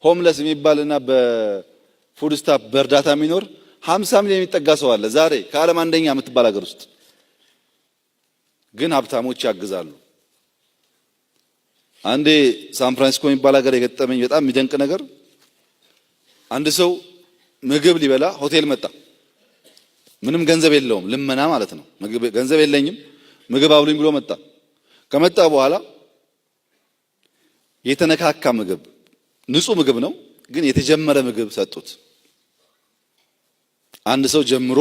ሆምለስ የሚባልና በፉድ ስታፍ በእርዳታ የሚኖር 50 ሚሊዮን የሚጠጋ ሰው አለ። ዛሬ ከዓለም አንደኛ የምትባል ሀገር ውስጥ ግን ሀብታሞች ያግዛሉ። አንዴ ሳን ፍራንሲስኮ የሚባል ሀገር የገጠመኝ በጣም የሚደንቅ ነገር፣ አንድ ሰው ምግብ ሊበላ ሆቴል መጣ። ምንም ገንዘብ የለውም፣ ልመና ማለት ነው። ገንዘብ የለኝም ምግብ አብሉኝ ብሎ መጣ። ከመጣ በኋላ የተነካካ ምግብ፣ ንጹህ ምግብ ነው ግን የተጀመረ ምግብ ሰጡት። አንድ ሰው ጀምሮ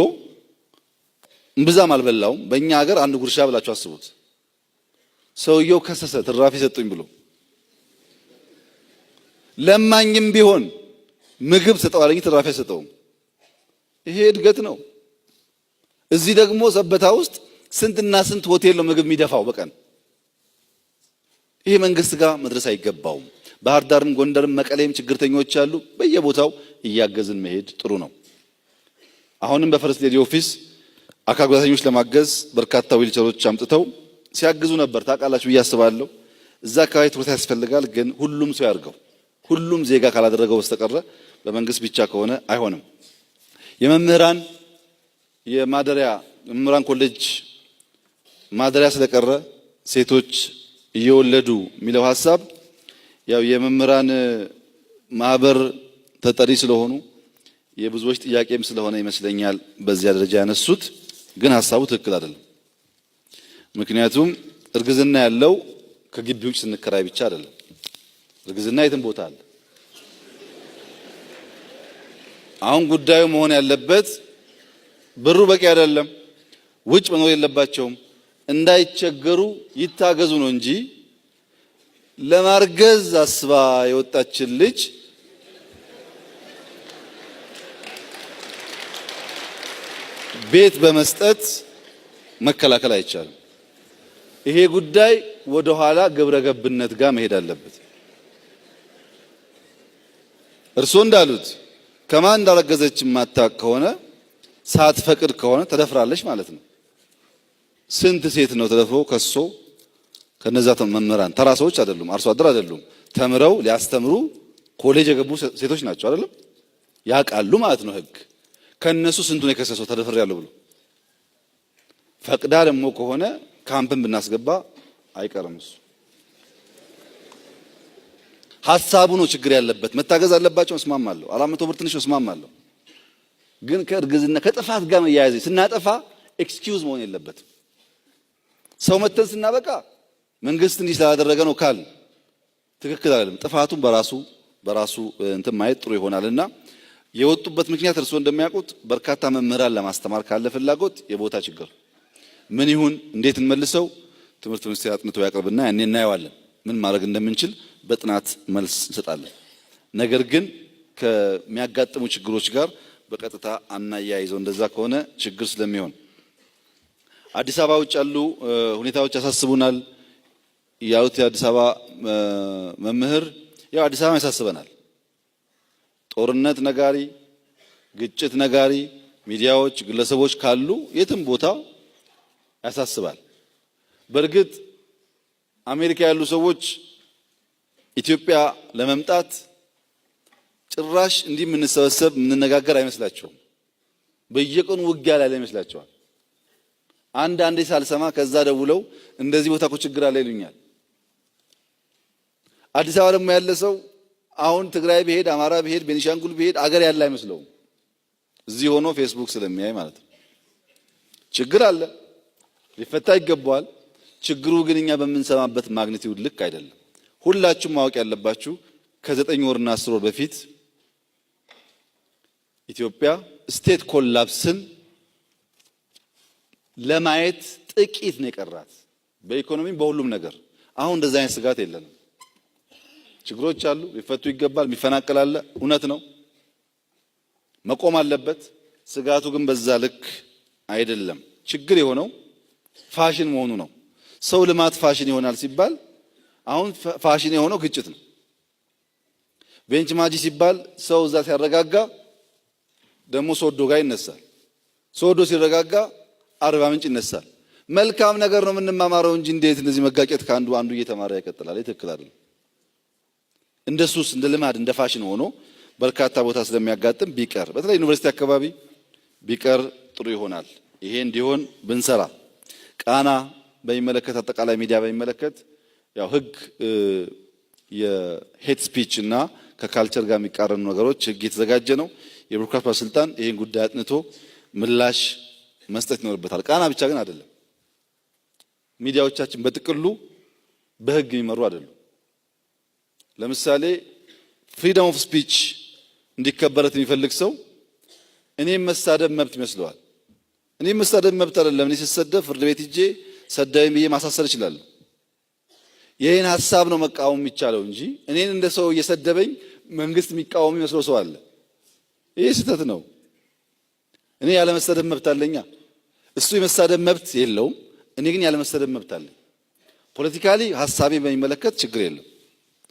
እምብዛም አልበላውም። በእኛ ሀገር አንድ ጉርሻ ብላችሁ አስቡት። ሰውየው ከሰሰ፣ ትራፊ ሰጡኝ ብሎ። ለማኝም ቢሆን ምግብ ሰጠዋለኝ፣ ትራፊ ሰጠውም። ይሄ እድገት ነው። እዚህ ደግሞ ሰበታ ውስጥ ስንትና ስንት ሆቴል ነው ምግብ የሚደፋው በቀን። ይሄ መንግስት ጋር መድረስ አይገባውም። ባህር ዳርም ጎንደርም መቀሌም ችግርተኞች አሉ። በየቦታው እያገዝን መሄድ ጥሩ ነው። አሁንም በፈርስት ሌዲ ኦፊስ አካል ጉዳተኞች ለማገዝ በርካታ ዊልቸሮች አምጥተው ሲያግዙ ነበር። ታውቃላችሁ ብዬ አስባለሁ። እዛ አካባቢ ትኩረት ያስፈልጋል፣ ግን ሁሉም ሰው ያርገው። ሁሉም ዜጋ ካላደረገው በስተቀረ በመንግስት ብቻ ከሆነ አይሆንም። የመምህራን የመምህራን ኮሌጅ ማደሪያ ስለቀረ ሴቶች እየወለዱ የሚለው ሐሳብ ያው የመምህራን ማህበር ተጠሪ ስለሆኑ የብዙዎች ጥያቄም ስለሆነ ይመስለኛል በዚያ ደረጃ ያነሱት። ግን ሐሳቡ ትክክል አይደለም። ምክንያቱም እርግዝና ያለው ከግቢ ውጭ ስንከራይ ብቻ አይደለም። እርግዝና የትም ቦታ አለ። አሁን ጉዳዩ መሆን ያለበት ብሩ በቂ አይደለም፣ ውጭ መኖር የለባቸውም፣ እንዳይቸገሩ ይታገዙ ነው እንጂ ለማርገዝ አስባ የወጣችን ልጅ ቤት በመስጠት መከላከል አይቻልም። ይሄ ጉዳይ ወደ ኋላ ግብረ ገብነት ጋር መሄድ አለበት። እርሶ እንዳሉት ከማን እንዳረገዘች ማታቅ ከሆነ ሳትፈቅድ ከሆነ ተደፍራለች ማለት ነው። ስንት ሴት ነው ተደፍሮ ከሶ ከነዛ መምህራን ተራ ሰዎች አይደሉም፣ አርሶ አደር አይደሉም፣ ተምረው ሊያስተምሩ ኮሌጅ የገቡ ሴቶች ናቸው አይደለም? ያውቃሉ ማለት ነው ህግ። ከነሱ ስንቱን የከሰሰው ተደፍሬያለሁ ብሎ ፈቅዳ ደግሞ ከሆነ ካምፕን ብናስገባ አይቀርም። እሱ ሐሳቡ ነው ችግር ያለበት። መታገዝ አለባቸው፣ እስማማለሁ። 400 ብር ትንሽ እስማማለሁ። ግን ከእርግዝና ከጥፋት ጋር መያያዝ ስናጠፋ ኤክስኪውዝ መሆን የለበትም። ሰው መተን ስናበቃ መንግስት እንዲህ ስላደረገ ነው ካል ትክክል አይደለም። ጥፋቱን በራሱ እንትን ማየት ጥሩ ይሆናልና የወጡበት ምክንያት እርስዎ እንደሚያውቁት በርካታ መምህራን ለማስተማር ካለ ፍላጎት የቦታ ችግር ምን ይሁን እንዴት እንመልሰው ትምህርት ሚኒስቴር አጥንቶ ያቀርብና ያኔ እናየዋለን። ምን ማድረግ እንደምንችል በጥናት መልስ እንሰጣለን። ነገር ግን ከሚያጋጥሙ ችግሮች ጋር በቀጥታ አናያይዘው። እንደዛ ከሆነ ችግር ስለሚሆን አዲስ አበባ ውጭ ያሉ ሁኔታዎች ያሳስቡናል ያሉት የአዲስ አበባ መምህር ያው አዲስ አበባ ያሳስበናል። ጦርነት ነጋሪ፣ ግጭት ነጋሪ ሚዲያዎች፣ ግለሰቦች ካሉ የትም ቦታ ያሳስባል። በእርግጥ አሜሪካ ያሉ ሰዎች ኢትዮጵያ ለመምጣት ጭራሽ እንዲህ የምንሰበሰብ የምንነጋገር አይመስላቸውም። በየቀኑ ውጊያ ላይ ይመስላቸዋል። አንዴ ሳልሰማ ከዛ ደውለው እንደዚህ ቦታ እኮ ችግር አለ ይሉኛል። አዲስ አበባ ደግሞ ያለ ሰው አሁን ትግራይ ቢሄድ፣ አማራ ቢሄድ፣ ቤኒሻንጉል ቢሄድ አገር ያለ አይመስለውም። እዚህ ሆኖ ፌስቡክ ስለሚያይ ማለት ነው። ችግር አለ፣ ሊፈታ ይገባዋል። ችግሩ ግን እኛ በምንሰማበት ማግኒቲዩድ ልክ አይደለም። ሁላችሁም ማወቅ ያለባችሁ ከ9 ወርና 10 ወር በፊት ኢትዮጵያ ስቴት ኮላፕስን ለማየት ጥቂት ነው የቀራት፣ በኢኮኖሚም በሁሉም ነገር። አሁን እንደዛ አይነት ስጋት የለንም። ችግሮች አሉ፣ ሊፈቱ ይገባል። የሚፈናቀል አለ፣ እውነት ነው፣ መቆም አለበት። ስጋቱ ግን በዛ ልክ አይደለም። ችግር የሆነው ፋሽን መሆኑ ነው። ሰው ልማት ፋሽን ይሆናል ሲባል አሁን ፋሽን የሆነው ግጭት ነው። ቤንች ማጂ ሲባል ሰው እዛ ሲያረጋጋ ደግሞ ሶዶ ጋር ይነሳል። ሶዶ ሲረጋጋ አርባ ምንጭ ይነሳል። መልካም ነገር ነው የምንማማረው እንጂ እንዴት እንደዚህ መጋጨት ከአንዱ አንዱ እየተማረ ይቀጥላል? ትክክል አይደለም። እንደሱስ እንደ ልማድ እንደ ፋሽን ሆኖ በርካታ ቦታ ስለሚያጋጥም ቢቀር፣ በተለይ ዩኒቨርሲቲ አካባቢ ቢቀር ጥሩ ይሆናል። ይሄ እንዲሆን ብንሰራ ቃና በሚመለከት አጠቃላይ ሚዲያ በሚመለከት ያው ህግ የሄት ስፒች እና ከካልቸር ጋር የሚቃረኑ ነገሮች ህግ የተዘጋጀ ነው። የብሮድካስት ባለስልጣን ይሄን ጉዳይ አጥንቶ ምላሽ መስጠት ይኖርበታል። ቃና ብቻ ግን አይደለም። ሚዲያዎቻችን በጥቅሉ በህግ የሚመሩ አይደሉም። ለምሳሌ ፍሪደም ኦፍ ስፒች እንዲከበረት የሚፈልግ ሰው እኔም መሳደብ መብት ይመስለዋል። እኔም መሳደብ መብት አይደለም። እኔ ስሰደብ ፍርድ ቤት ሂጄ ሰዳይም ብዬ ማሳሰር እችላለሁ። ይሄን ሐሳብ ነው መቃወም የሚቻለው እንጂ እኔን እንደ ሰው እየሰደበኝ መንግስት የሚቃወም ይመስለው ሰው አለ። ይሄ ስህተት ነው። እኔ ያለ መሰደብ መብት አለኛ። እሱ የመሳደብ መብት የለውም። እኔ ግን ያለ መሰደብ መብት አለኝ። ፖለቲካሊ ሐሳቤ በሚመለከት ችግር የለም።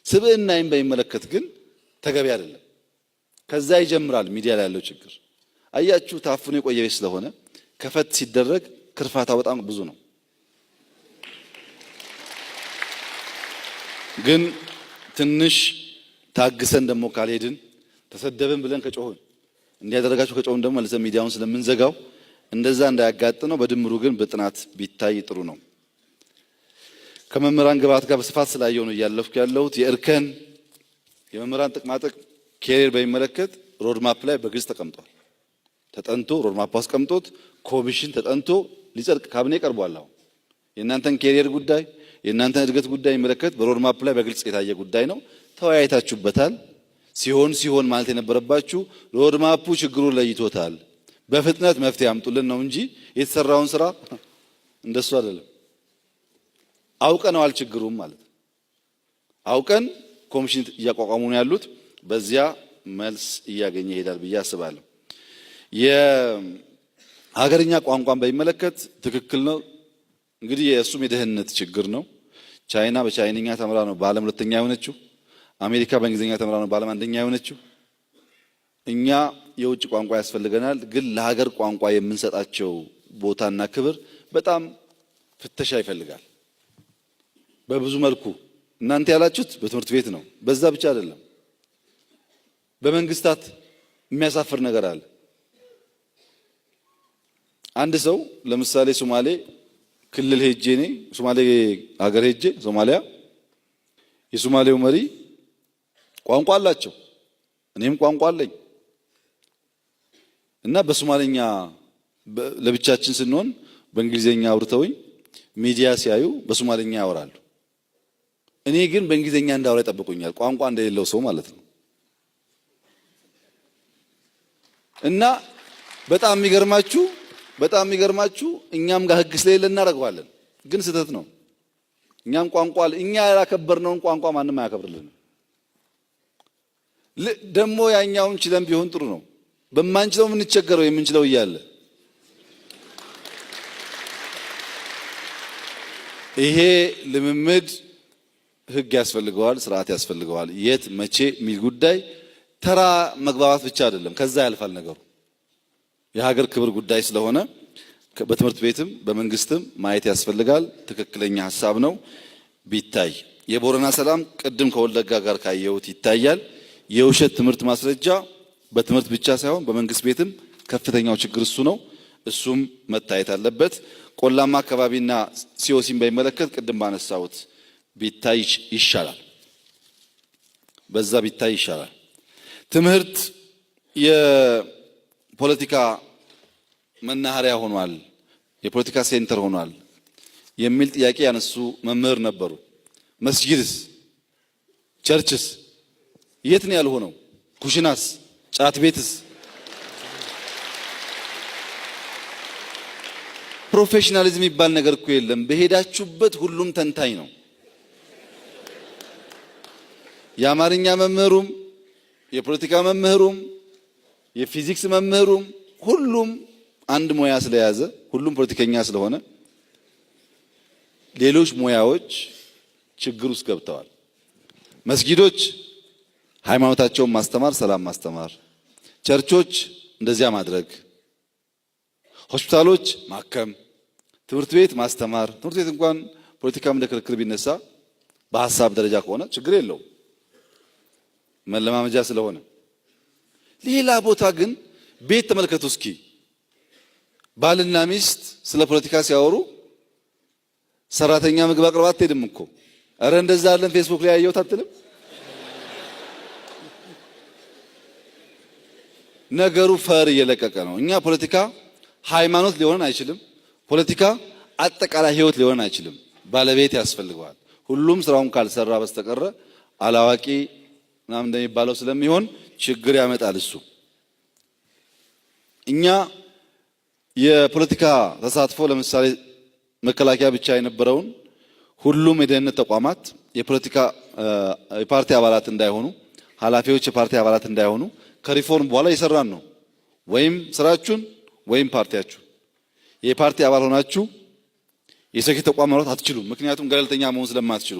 ስብዕናዬን በሚመለከት ግን ተገቢ አይደለም። ከዛ ይጀምራል ሚዲያ ላይ ያለው ችግር። አያችሁ ታፍኖ የቆየ ቤት ስለሆነ ከፈት ሲደረግ ክርፋታው በጣም ብዙ ነው። ግን ትንሽ ታግሰን ደግሞ ካልሄድን ተሰደብን ብለን ከጮህን እንዲያደረጋችሁ ከጮህን ደግሞ መልሰን ሚዲያውን ስለምንዘጋው እንደዛ እንዳያጋጥነው በድምሩ ግን በጥናት ቢታይ ጥሩ ነው። ከመምህራን ግብዓት ጋር በስፋት ስላየው ነው እያለፍኩ ያለሁት። የእርከን የመምህራን ጥቅማጥቅም ኬሪየር በሚመለከት ሮድማፕ ላይ በግልጽ ተቀምጧል። ተጠንቶ ሮድማፕ አስቀምጦት ኮሚሽን ተጠንቶ ሊጸድቅ ካቢኔ ቀርቧል። አሁን የእናንተን ኬሪየር ጉዳይ የእናንተን እድገት ጉዳይ የሚመለከት በሮድማፕ ላይ በግልጽ የታየ ጉዳይ ነው። ተወያይታችሁበታል። ሲሆን ማለት የነበረባችሁ ሮድማፑ ችግሩን ለይቶታል፣ በፍጥነት መፍትሄ ያምጡልን ነው እንጂ የተሰራውን ስራ እንደሱ አይደለም። አውቀነዋል ችግሩም ማለት አውቀን ኮሚሽን እያቋቋሙ ነው ያሉት። በዚያ መልስ እያገኘ ይሄዳል ብዬ አስባለሁ። የሀገርኛ ቋንቋን በሚመለከት ትክክል ነው። እንግዲህ የእሱም የደህንነት ችግር ነው። ቻይና በቻይንኛ ተምራ ነው በዓለም ሁለተኛ የሆነችው። አሜሪካ በእንግሊዝኛ ተምራ ነው በዓለም አንደኛ የሆነችው። እኛ የውጭ ቋንቋ ያስፈልገናል፣ ግን ለሀገር ቋንቋ የምንሰጣቸው ቦታና ክብር በጣም ፍተሻ ይፈልጋል። በብዙ መልኩ እናንተ ያላችሁት በትምህርት ቤት ነው። በዛ ብቻ አይደለም። በመንግስታት የሚያሳፍር ነገር አለ። አንድ ሰው ለምሳሌ ሶማሌ ክልል ሄጄ ነኝ ሶማሌ ሀገር ሄጄ ሶማሊያ የሶማሌው መሪ ቋንቋ አላቸው፣ እኔም ቋንቋ አለኝ እና በሶማሌኛ ለብቻችን ስንሆን በእንግሊዘኛ አውርተውኝ ሚዲያ ሲያዩ በሶማሌኛ ያወራሉ። እኔ ግን በእንግሊዘኛ እንዳወራ ይጠብቁኛል፣ ቋንቋ እንደሌለው ሰው ማለት ነው። እና በጣም የሚገርማችሁ እኛም ጋር ህግ ስለሌለ እናደርገዋለን፣ ግን ስህተት ነው። እኛም ቋንቋ እኛ ያላከበርነውን ቋንቋ ማንም አያከብርልንም። ደግሞ ያኛውን ችለን ቢሆን ጥሩ ነው። በማንችለው የምንቸገረው የምንችለው እያለ ይሄ ልምምድ ህግ ያስፈልገዋል፣ ስርዓት ያስፈልገዋል። የት መቼ የሚል ጉዳይ ተራ መግባባት ብቻ አይደለም፣ ከዛ ያልፋል ነገሩ። የሀገር ክብር ጉዳይ ስለሆነ በትምህርት ቤትም በመንግስትም ማየት ያስፈልጋል። ትክክለኛ ሐሳብ ነው ቢታይ። የቦረና ሰላም ቅድም ከወለጋ ጋር ካየሁት ይታያል። የውሸት ትምህርት ማስረጃ በትምህርት ብቻ ሳይሆን በመንግስት ቤትም ከፍተኛው ችግር እሱ ነው። እሱም መታየት አለበት። ቆላማ አካባቢና ሲኦሲን በሚመለከት ቅድም ባነሳሁት ቢታይ ይሻላል፣ በዛ ቢታይ ይሻላል። ትምህርት የፖለቲካ መናኸሪያ ሆኗል፣ የፖለቲካ ሴንተር ሆኗል የሚል ጥያቄ ያነሱ መምህር ነበሩ። መስጊድስ ቸርችስ የት ነው ያልሆነው? ኩሽናስ ጫት ቤትስ? ፕሮፌሽናሊዝም የሚባል ነገር እኮ የለም። በሄዳችሁበት ሁሉም ተንታኝ ነው። የአማርኛ መምህሩም የፖለቲካ መምህሩም የፊዚክስ መምህሩም ሁሉም አንድ ሙያ ስለያዘ ሁሉም ፖለቲከኛ ስለሆነ ሌሎች ሙያዎች ችግር ውስጥ ገብተዋል። መስጊዶች ሃይማኖታቸውን ማስተማር፣ ሰላም ማስተማር፣ ቸርቾች እንደዚያ ማድረግ፣ ሆስፒታሎች ማከም፣ ትምህርት ቤት ማስተማር። ትምህርት ቤት እንኳን ፖለቲካም እንደ ክርክር ቢነሳ በሀሳብ ደረጃ ከሆነ ችግር የለውም መለማመጃ ስለሆነ። ሌላ ቦታ ግን ቤት ተመልከቱ እስኪ። ባልና ሚስት ስለ ፖለቲካ ሲያወሩ ሰራተኛ ምግብ አቅርባ አትሄድም እኮ። እረ እንደዛ አለን ፌስቡክ ላይ ያየሁት አትልም? ነገሩ ፈር እየለቀቀ ነው። እኛ ፖለቲካ ሃይማኖት ሊሆን አይችልም። ፖለቲካ አጠቃላይ ህይወት ሊሆን አይችልም። ባለቤት ያስፈልገዋል። ሁሉም ስራውን ካልሰራ በስተቀረ አላዋቂ ምናምን እንደሚባለው ስለሚሆን ችግር ያመጣል እሱ። እኛ የፖለቲካ ተሳትፎ ለምሳሌ መከላከያ ብቻ የነበረውን ሁሉም የደህንነት ተቋማት የፖለቲካ የፓርቲ አባላት እንዳይሆኑ፣ ኃላፊዎች የፓርቲ አባላት እንዳይሆኑ ከሪፎርም በኋላ እየሰራን ነው። ወይም ስራችሁን ወይም ፓርቲያችሁን የፓርቲ አባል ሆናችሁ የሴክሬታሪ ተቋም መምራት አትችሉም፣ ምክንያቱም ገለልተኛ መሆን ስለማትችሉ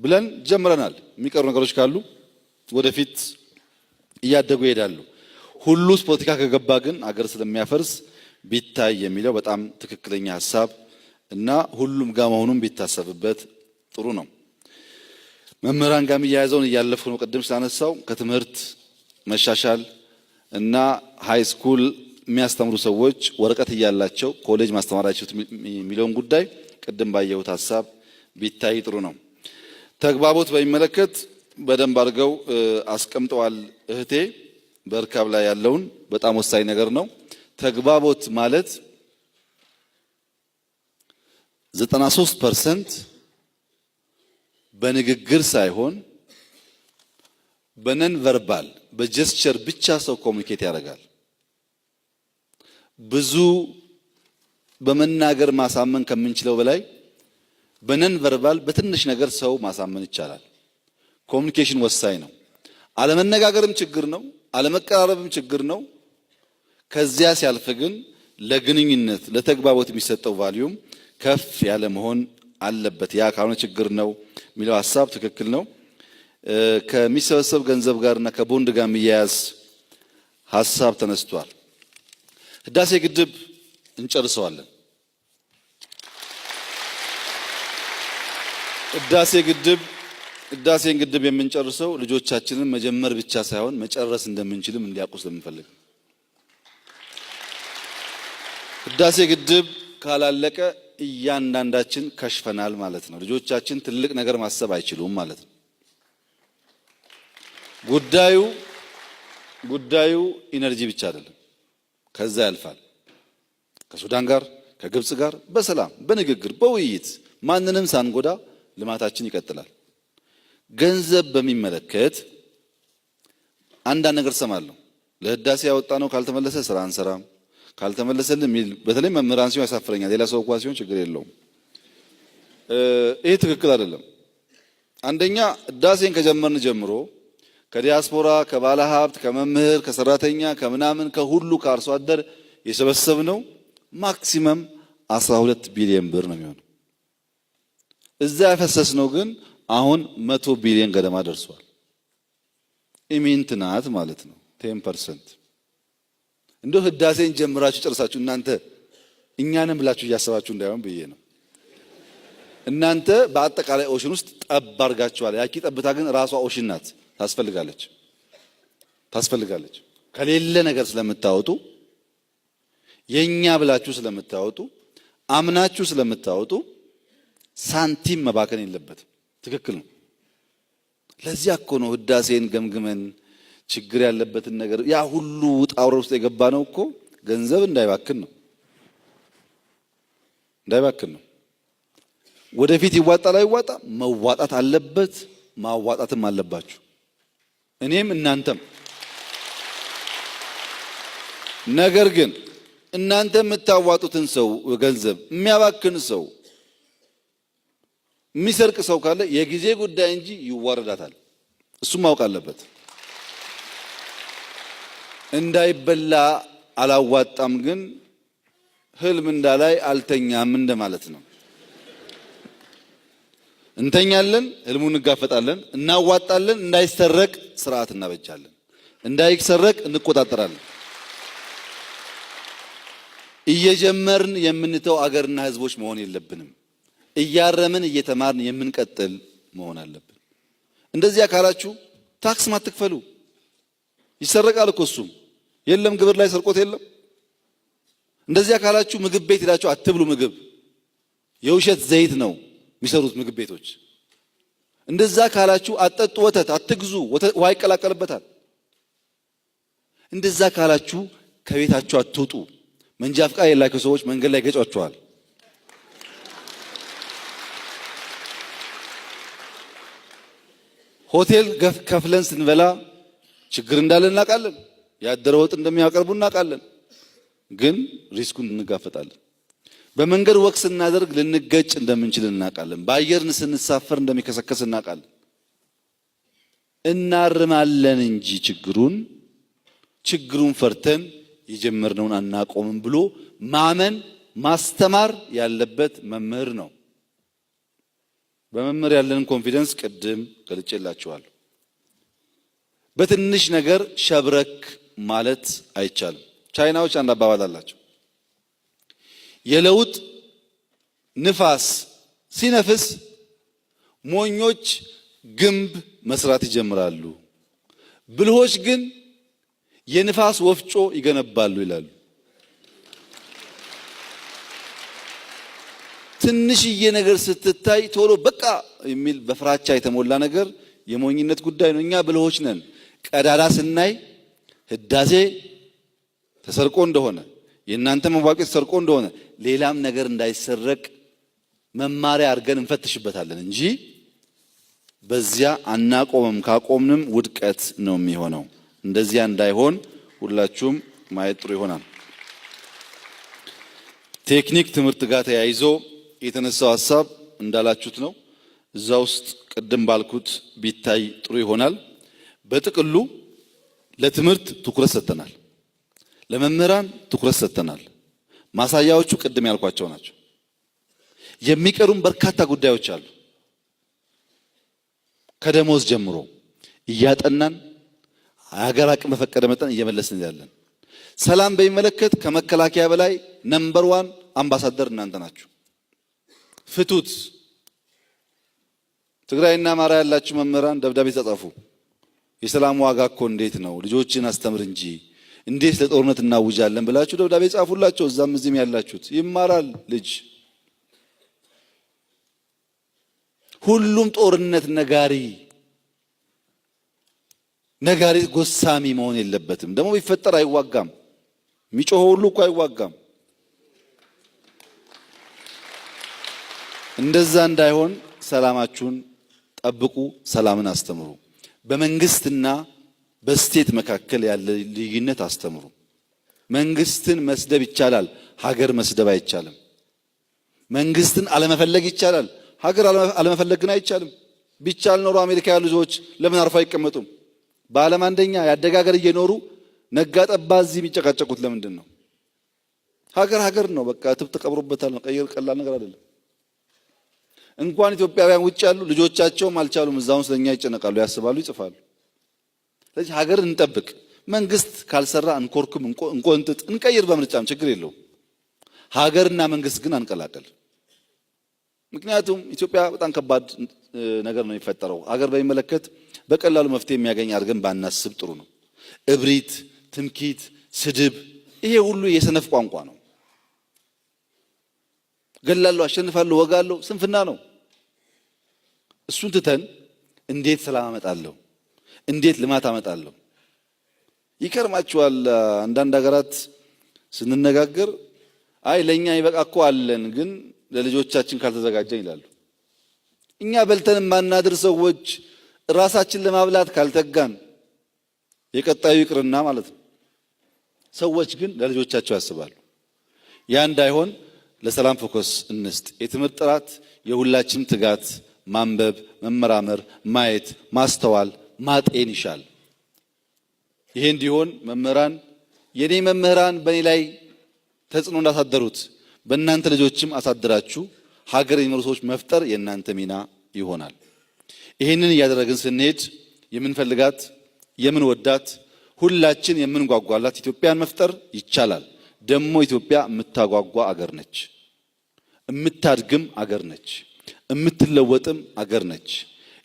ብለን ጀምረናል። የሚቀሩ ነገሮች ካሉ ወደፊት እያደጉ ይሄዳሉ። ሁሉስ ፖለቲካ ከገባ ግን አገር ስለሚያፈርስ ቢታይ የሚለው በጣም ትክክለኛ ሐሳብ እና ሁሉም ጋር መሆኑን ቢታሰብበት ጥሩ ነው። መምህራን ጋር የሚያያዘውን እያለፍኩ ነው። ቅድም ስላነሳው ከትምህርት መሻሻል እና ሃይ ስኩል የሚያስተምሩ ሰዎች ወረቀት እያላቸው ኮሌጅ ማስተማራቸው የሚለውን ጉዳይ ቅድም ባየሁት ሐሳብ ቢታይ ጥሩ ነው። ተግባቦት በሚመለከት በደንብ አድርገው አስቀምጠዋል እህቴ በርካብ ላይ ያለውን በጣም ወሳኝ ነገር ነው። ተግባቦት ማለት 93% በንግግር ሳይሆን በነን ቨርባል በጀስቸር ብቻ ሰው ኮሙኒኬት ያደርጋል። ብዙ በመናገር ማሳመን ከምንችለው በላይ በነን ቨርባል በትንሽ ነገር ሰው ማሳመን ይቻላል። ኮሙኒኬሽን ወሳኝ ነው። አለመነጋገርም ችግር ነው፣ አለመቀራረብም ችግር ነው። ከዚያ ሲያልፍ ግን ለግንኙነት ለተግባቦት የሚሰጠው ቫልዩም ከፍ ያለ መሆን አለበት። ያ ካልሆነ ችግር ነው የሚለው ሐሳብ ትክክል ነው። ከሚሰበሰብ ገንዘብ ጋርና ከቦንድ ጋር የሚያያዝ ሐሳብ ተነስቷል። ህዳሴ ግድብ እንጨርሰዋለን። ህዳሴን ግድብ የምንጨርሰው ልጆቻችንን መጀመር ብቻ ሳይሆን መጨረስ እንደምንችልም እንዲያውቁ ስለምንፈልግ ህዳሴ ግድብ ካላለቀ እያንዳንዳችን ከሽፈናል ማለት ነው። ልጆቻችን ትልቅ ነገር ማሰብ አይችሉም ማለት ነው። ጉዳዩ ኢነርጂ ብቻ አይደለም፣ ከዛ ያልፋል። ከሱዳን ጋር ከግብጽ ጋር በሰላም በንግግር በውይይት ማንንም ሳንጎዳ ልማታችን ይቀጥላል። ገንዘብ በሚመለከት አንዳንድ ነገር ሰማለሁ። ለህዳሴ ያወጣነው ካልተመለሰ ስራ አንሰራም፣ ካልተመለሰልን የሚል በተለይ መምህራን ሲሆን ያሳፍረኛል። ሌላ ሰው እንኳን ሲሆን ችግር የለውም። ይሄ ትክክል አይደለም። አንደኛ ህዳሴን ከጀመርን ጀምሮ ከዲያስፖራ ከባለ ሀብት ከመምህር ከሰራተኛ ከምናምን ከሁሉ ከአርሶ አደር የሰበሰብነው ማክሲመም 12 ቢሊዮን ብር ነው የሚሆነው። እዛ ያፈሰስነው ግን አሁን 100 ቢሊዮን ገደማ ደርሷል። ኢሚንት ናት ማለት ነው 10%። እንደው ህዳሴን ጀምራችሁ ጨርሳችሁ እናንተ እኛንም ብላችሁ እያሰባችሁ እንዳይሆን ብዬ ነው። እናንተ በአጠቃላይ ኦሽን ውስጥ ጠብ አድርጋችኋል። ያቺ ጠብታ ግን ራሷ ኦሽን ናት፣ ታስፈልጋለች። ከሌለ ነገር ስለምታወጡ የኛ ብላችሁ ስለምታወጡ አምናችሁ ስለምታወጡ ሳንቲም መባከን የለበትም። ትክክል ነው። ለዚያ እኮ ነው ህዳሴን ገምግመን ችግር ያለበትን ነገር ያ ሁሉ ውጣ ውረድ ውስጥ የገባ ነው እኮ ገንዘብ እንዳይባክን ነው። ወደፊት ይዋጣል አይዋጣ መዋጣት አለበት፣ ማዋጣትም አለባችሁ እኔም እናንተም። ነገር ግን እናንተ የምታዋጡትን ሰው ገንዘብ የሚያባክን ሰው የሚሰርቅ ሰው ካለ የጊዜ ጉዳይ እንጂ ይዋረዳታል። እሱም ማወቅ አለበት። እንዳይበላ አላዋጣም ግን ህልም እንዳላይ አልተኛም እንደማለት ነው። እንተኛለን፣ ህልሙን እንጋፈጣለን፣ እናዋጣለን። እንዳይሰረቅ ስርዓት እናበጃለን፣ እንዳይሰረቅ እንቆጣጠራለን። እየጀመርን የምንተው አገርና ህዝቦች መሆን የለብንም። እያረምን እየተማርን የምንቀጥል መሆን አለብን። እንደዚያ ካላችሁ ታክስ ማትክፈሉ ይሰረቃል እኮ እሱም የለም፣ ግብር ላይ ሰርቆት የለም። እንደዚያ ካላችሁ ምግብ ቤት ሄዳችሁ አትብሉ። ምግብ የውሸት ዘይት ነው የሚሰሩት ምግብ ቤቶች። እንደዛ ካላችሁ አትጠጡ። ወተት አትግዙ፣ ውሃ ይቀላቀልበታል። እንደዛ ካላችሁ ከቤታችሁ አትውጡ። መንጃ ፈቃድ የሌላቸው ሰዎች መንገድ ላይ ገጯቸዋል። ሆቴል ከፍለን ስንበላ ችግር እንዳለ እናውቃለን። ያደረ ወጥ እንደሚያቀርቡ እናውቃለን። ግን ሪስኩን እንጋፈጣለን። በመንገድ ወቅት ስናደርግ ልንገጭ እንደምንችል እናውቃለን። በአየር ስንሳፈር እንደሚከሰከስ እናውቃለን። እናርማለን እንጂ ችግሩን ፈርተን የጀመርነውን አናቆምም ብሎ ማመን ማስተማር ያለበት መምህር ነው። በመምህር ያለንን ኮንፊደንስ ቅድም ገልጬላችኋለሁ። በትንሽ ነገር ሸብረክ ማለት አይቻልም። ቻይናዎች አንድ አባባል አላቸው። የለውጥ ንፋስ ሲነፍስ ሞኞች ግንብ መስራት ይጀምራሉ፣ ብልሆች ግን የንፋስ ወፍጮ ይገነባሉ ይላሉ። ትንሽዬ ነገር ስትታይ ቶሎ በቃ የሚል በፍራቻ የተሞላ ነገር የሞኝነት ጉዳይ ነው። እኛ ብልሆች ነን። ቀዳዳ ስናይ ህዳሴ ተሰርቆ እንደሆነ የእናንተ መዋቅር ተሰርቆ እንደሆነ ሌላም ነገር እንዳይሰረቅ መማሪያ አድርገን እንፈትሽበታለን እንጂ በዚያ አናቆምም። ካቆምንም ውድቀት ነው የሚሆነው። እንደዚያ እንዳይሆን ሁላችሁም ማየት ጥሩ ይሆናል። ቴክኒክ ትምህርት ጋር ተያይዞ የተነሳው ሐሳብ እንዳላችሁት ነው። እዛ ውስጥ ቅድም ባልኩት ቢታይ ጥሩ ይሆናል። በጥቅሉ ለትምህርት ትኩረት ሰጥተናል፣ ለመምህራን ትኩረት ሰጥተናል። ማሳያዎቹ ቅድም ያልኳቸው ናቸው። የሚቀሩም በርካታ ጉዳዮች አሉ። ከደሞዝ ጀምሮ እያጠናን ሀገር አቅም በፈቀደ መጠን እየመለስን ያለን። ሰላም በሚመለከት ከመከላከያ በላይ ነምበር 1 አምባሳደር እናንተ ናችሁ። ፍቱት። ትግራይና አማራ ያላችሁ መምህራን ደብዳቤ ተጻፉ። የሰላም ዋጋ እኮ እንዴት ነው? ልጆችን አስተምር እንጂ እንዴት ለጦርነት እናውጃለን ብላችሁ ደብዳቤ ጻፉላቸው። እዛም እዚህም ያላችሁት ይማራል ልጅ። ሁሉም ጦርነት ነጋሪ ጎሳሚ መሆን የለበትም። ደግሞ ቢፈጠር አይዋጋም። የሚጮኸው ሁሉ እኮ አይዋጋም። እንደዛ እንዳይሆን ሰላማችሁን ጠብቁ፣ ሰላምን አስተምሩ። በመንግስትና በስቴት መካከል ያለ ልዩነት አስተምሩ። መንግስትን መስደብ ይቻላል፣ ሀገር መስደብ አይቻልም። መንግስትን አለመፈለግ ይቻላል፣ ሀገር አለመፈለግ ግን አይቻልም። ቢቻል ኖሮ አሜሪካ ያሉ ልጆች ለምን አርፈው አይቀመጡም? በዓለም አንደኛ ያደገ ሀገር እየኖሩ ነጋ ጠባ እዚህ የሚጨቃጨቁት ለምንድን ነው? ሀገር ነው። በቃ ትብ ተቀብሮበታል። መቀየር ቀላል ነገር አይደለም። እንኳን ኢትዮጵያውያን ውጭ ያሉ ልጆቻቸውም አልቻሉም። እዛውን ስለኛ ይጨነቃሉ፣ ያስባሉ፣ ይጽፋሉ። ስለዚህ ሀገር እንጠብቅ። መንግስት ካልሰራ እንኮርኩም፣ እንቆንጥጥ፣ እንቀይር። በምርጫም ችግር የለውም። ሀገርና መንግስት ግን አንቀላቀል። ምክንያቱም ኢትዮጵያ በጣም ከባድ ነገር ነው የሚፈጠረው። ሀገር በሚመለከት በቀላሉ መፍትሄ የሚያገኝ አድርገን ባናስብ ጥሩ ነው። እብሪት፣ ትምኪት፣ ስድብ፣ ይሄ ሁሉ የሰነፍ ቋንቋ ነው። ገላለሁ፣ አሸንፋለሁ፣ ወጋለሁ ስንፍና ነው። እሱን ትተን እንዴት ሰላም አመጣለሁ፣ እንዴት ልማት አመጣለሁ። ይከርማችኋል። አንዳንድ ሀገራት ስንነጋገር አይ ለኛ ይበቃ እኮ አለን፣ ግን ለልጆቻችን ካልተዘጋጀን ይላሉ። እኛ በልተን ማናድር ሰዎች ራሳችን ለማብላት ካልተጋን የቀጣዩ ይቅርና ማለት ነው። ሰዎች ግን ለልጆቻቸው ያስባሉ። ያ እንዳይሆን ለሰላም ፎከስ እንስጥ። የትምህርት ጥራት የሁላችንም ትጋት፣ ማንበብ፣ መመራመር፣ ማየት፣ ማስተዋል፣ ማጤን ይሻል። ይሄ እንዲሆን መምህራን የኔ መምህራን በእኔ ላይ ተጽዕኖ እንዳሳደሩት በእናንተ ልጆችም አሳድራችሁ ሀገር የሚመሩ ሰዎች መፍጠር የእናንተ ሚና ይሆናል። ይህንን እያደረግን ስንሄድ የምንፈልጋት የምንወዳት ሁላችን የምንጓጓላት ኢትዮጵያን መፍጠር ይቻላል። ደግሞ ኢትዮጵያ የምታጓጓ አገር ነች፣ የምታድግም አገር ነች፣ የምትለወጥም አገር ነች።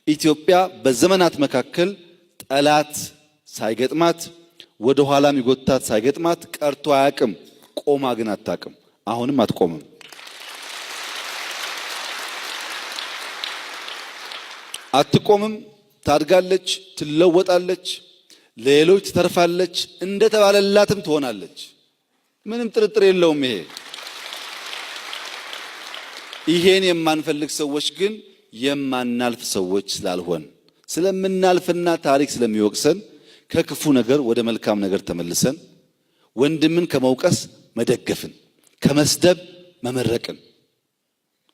ኢትዮጵያ በዘመናት መካከል ጠላት ሳይገጥማት ወደ ኋላ የሚጎታት ሳይገጥማት ቀርቶ አያውቅም። ቆማ ግን አታውቅም። አሁንም አትቆምም። አትቆምም። ታድጋለች፣ ትለወጣለች፣ ለሌሎች ትተርፋለች፣ እንደተባለላትም ትሆናለች። ምንም ጥርጥር የለውም። ይሄን የማንፈልግ ሰዎች ግን የማናልፍ ሰዎች ስላልሆን ስለምናልፍና ታሪክ ስለሚወቅሰን ከክፉ ነገር ወደ መልካም ነገር ተመልሰን ወንድምን ከመውቀስ መደገፍን፣ ከመስደብ መመረቅን፣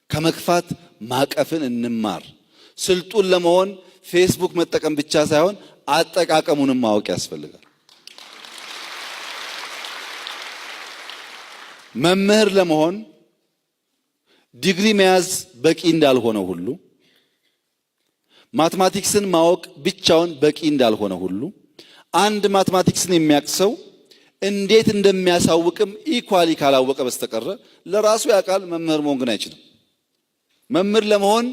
ከመክፋት ማቀፍን እንማር። ስልጡን ለመሆን ፌስቡክ መጠቀም ብቻ ሳይሆን አጠቃቀሙንም ማወቅ ያስፈልጋል። መምህር ለመሆን ዲግሪ መያዝ በቂ እንዳልሆነ ሁሉ ማትማቲክስን ማወቅ ብቻውን በቂ እንዳልሆነ ሁሉ አንድ ማትማቲክስን የሚያውቅ ሰው እንዴት እንደሚያሳውቅም ኢኳሊ ካላወቀ በስተቀረ ለራሱ ያውቃል። መምህር መሆን ግን አይችልም። መምህር ለመሆን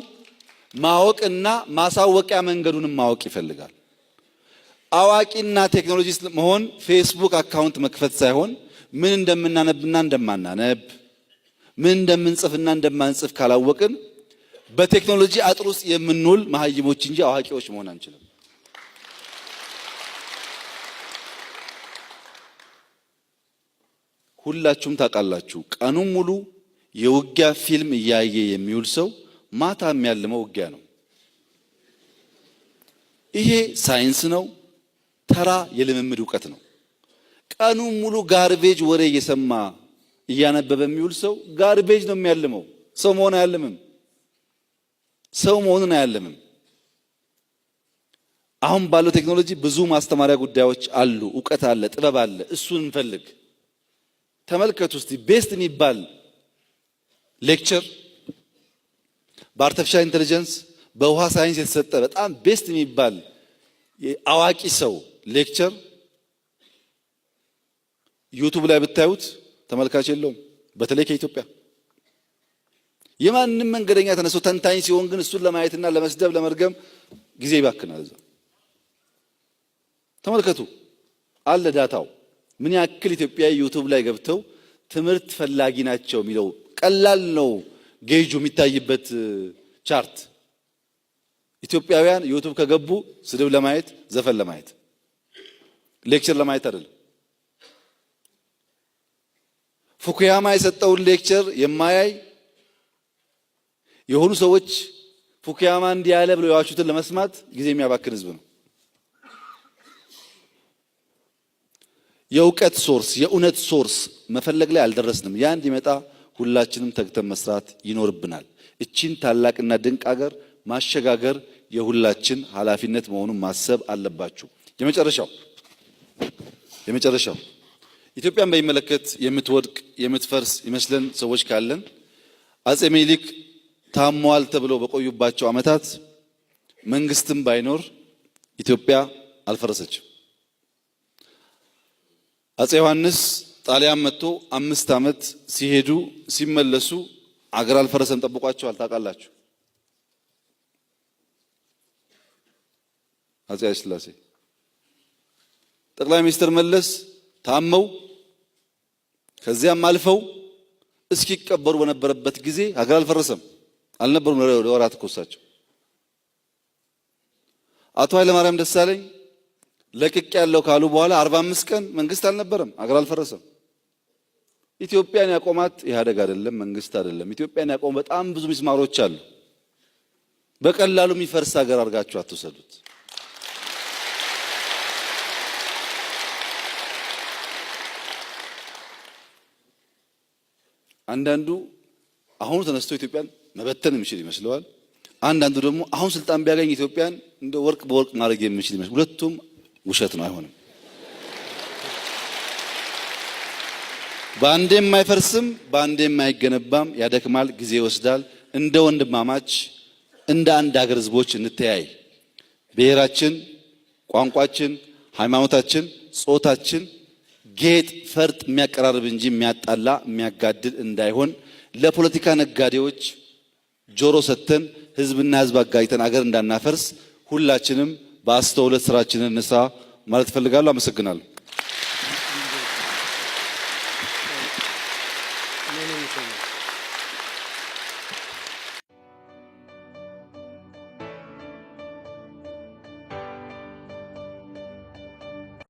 ማወቅና ማሳወቂያ መንገዱንም ማወቅ ይፈልጋል። አዋቂና ቴክኖሎጂስት መሆን ፌስቡክ አካውንት መክፈት ሳይሆን ምን እንደምናነብና እንደማናነብ ምን እንደምንጽፍና እንደማንጽፍ ካላወቅን በቴክኖሎጂ አጥር ውስጥ የምንውል መሀይሞች እንጂ አዋቂዎች መሆን አንችልም። ሁላችሁም ታውቃላችሁ፣ ቀኑን ሙሉ የውጊያ ፊልም እያየ የሚውል ሰው ማታ የሚያልመው ውጊያ ነው። ይሄ ሳይንስ ነው፣ ተራ የልምምድ እውቀት ነው። ቀኑን ሙሉ ጋርቤጅ ወሬ እየሰማ እያነበበ የሚውል ሰው ጋርቤጅ ነው የሚያልመው። ሰው መሆን አያልምም። ሰው መሆንን አያልምም። አሁን ባለው ቴክኖሎጂ ብዙ ማስተማሪያ ጉዳዮች አሉ፣ እውቀት አለ፣ ጥበብ አለ። እሱን እንፈልግ። ተመልከቱ እስቲ ቤስት የሚባል ሌክቸር በአርቲፊሻል ኢንተለጀንስ በውሃ ሳይንስ የተሰጠ በጣም ቤስት የሚባል አዋቂ ሰው ሌክቸር ዩቲዩብ ላይ ብታዩት ተመልካች የለውም። በተለይ ከኢትዮጵያ የማንም መንገደኛ ተነስቶ ተንታኝ ሲሆን ግን እሱን ለማየትና ለመስደብ ለመርገም ጊዜ ይባክናል። እዛ ተመልከቱ አለ ዳታው ምን ያክል ኢትዮጵያዊ ዩቲዩብ ላይ ገብተው ትምህርት ፈላጊ ናቸው የሚለው ቀላል ነው። ጌጁ የሚታይበት ቻርት ኢትዮጵያውያን ዩቲዩብ ከገቡ ስድብ ለማየት ዘፈን ለማየት ሌክቸር ለማየት አይደለም። ፉኩያማ የሰጠውን ሌክቸር የማያይ የሆኑ ሰዎች ፉኩያማ እንዲህ ያለ ብለው የዋሹትን ለመስማት ጊዜ የሚያባክን ህዝብ ነው። የእውቀት ሶርስ የእውነት ሶርስ መፈለግ ላይ አልደረስንም። ያ እንዲመጣ ሁላችንም ተግተን መስራት ይኖርብናል። እቺን ታላቅና ድንቅ ሀገር ማሸጋገር የሁላችን ኃላፊነት መሆኑን ማሰብ አለባችሁ። የመጨረሻው ኢትዮጵያን በሚመለከት የምትወድቅ የምትፈርስ ይመስለን ሰዎች ካለን አጼ ምኒልክ ታሟል ተብለው በቆዩባቸው ዓመታት መንግስትም ባይኖር ኢትዮጵያ አልፈረሰችም። አጼ ዮሐንስ ጣሊያን መጥቶ 5 ዓመት ሲሄዱ ሲመለሱ አገር አልፈረሰም ጠብቋቸዋል። ታውቃላችሁ። አጼ ኃይለ ሥላሴ ጠቅላይ ሚኒስትር መለስ ታመው ከዚያም አልፈው እስኪቀበሩ በነበረበት ጊዜ ሀገር አልፈረሰም አልነበሩም። ለወራት ኮሳቸው አቶ ኃይለ ማርያም ደሳለኝ ለቅቅ ያለው ካሉ በኋላ 45 ቀን መንግስት አልነበረም፣ ሀገር አልፈረሰም። ኢትዮጵያን ያቆማት ኢህአዴግ አይደለም፣ መንግስት አይደለም። ኢትዮጵያን ያቆሙ በጣም ብዙ ሚስማሮች አሉ። በቀላሉ የሚፈርስ ሀገር አድርጋችሁ አትውሰዱት። አንዳንዱ አሁን ተነስቶ ኢትዮጵያን መበተን የሚችል ይመስለዋል። አንዳንዱ ደግሞ አሁን ስልጣን ቢያገኝ ኢትዮጵያን እንደ ወርቅ በወርቅ ማድረግ የሚችል ይመስል። ሁለቱም ውሸት ነው፣ አይሆንም። በአንዴም አይፈርስም፣ በአንዴም አይገነባም። ያደክማል፣ ጊዜ ይወስዳል። እንደ ወንድማማች እንደ አንድ ሀገር ህዝቦች እንተያይ። ብሔራችን፣ ቋንቋችን፣ ሃይማኖታችን፣ ጾታችን ጌጥ ፈርጥ የሚያቀራርብ እንጂ የሚያጣላ የሚያጋድል እንዳይሆን ለፖለቲካ ነጋዴዎች ጆሮ ሰጥተን ህዝብና ህዝብ አጋጭተን አገር እንዳናፈርስ ሁላችንም በአስተውሎት ስራችንን እንስራ ማለት እፈልጋለሁ። አመሰግናለሁ።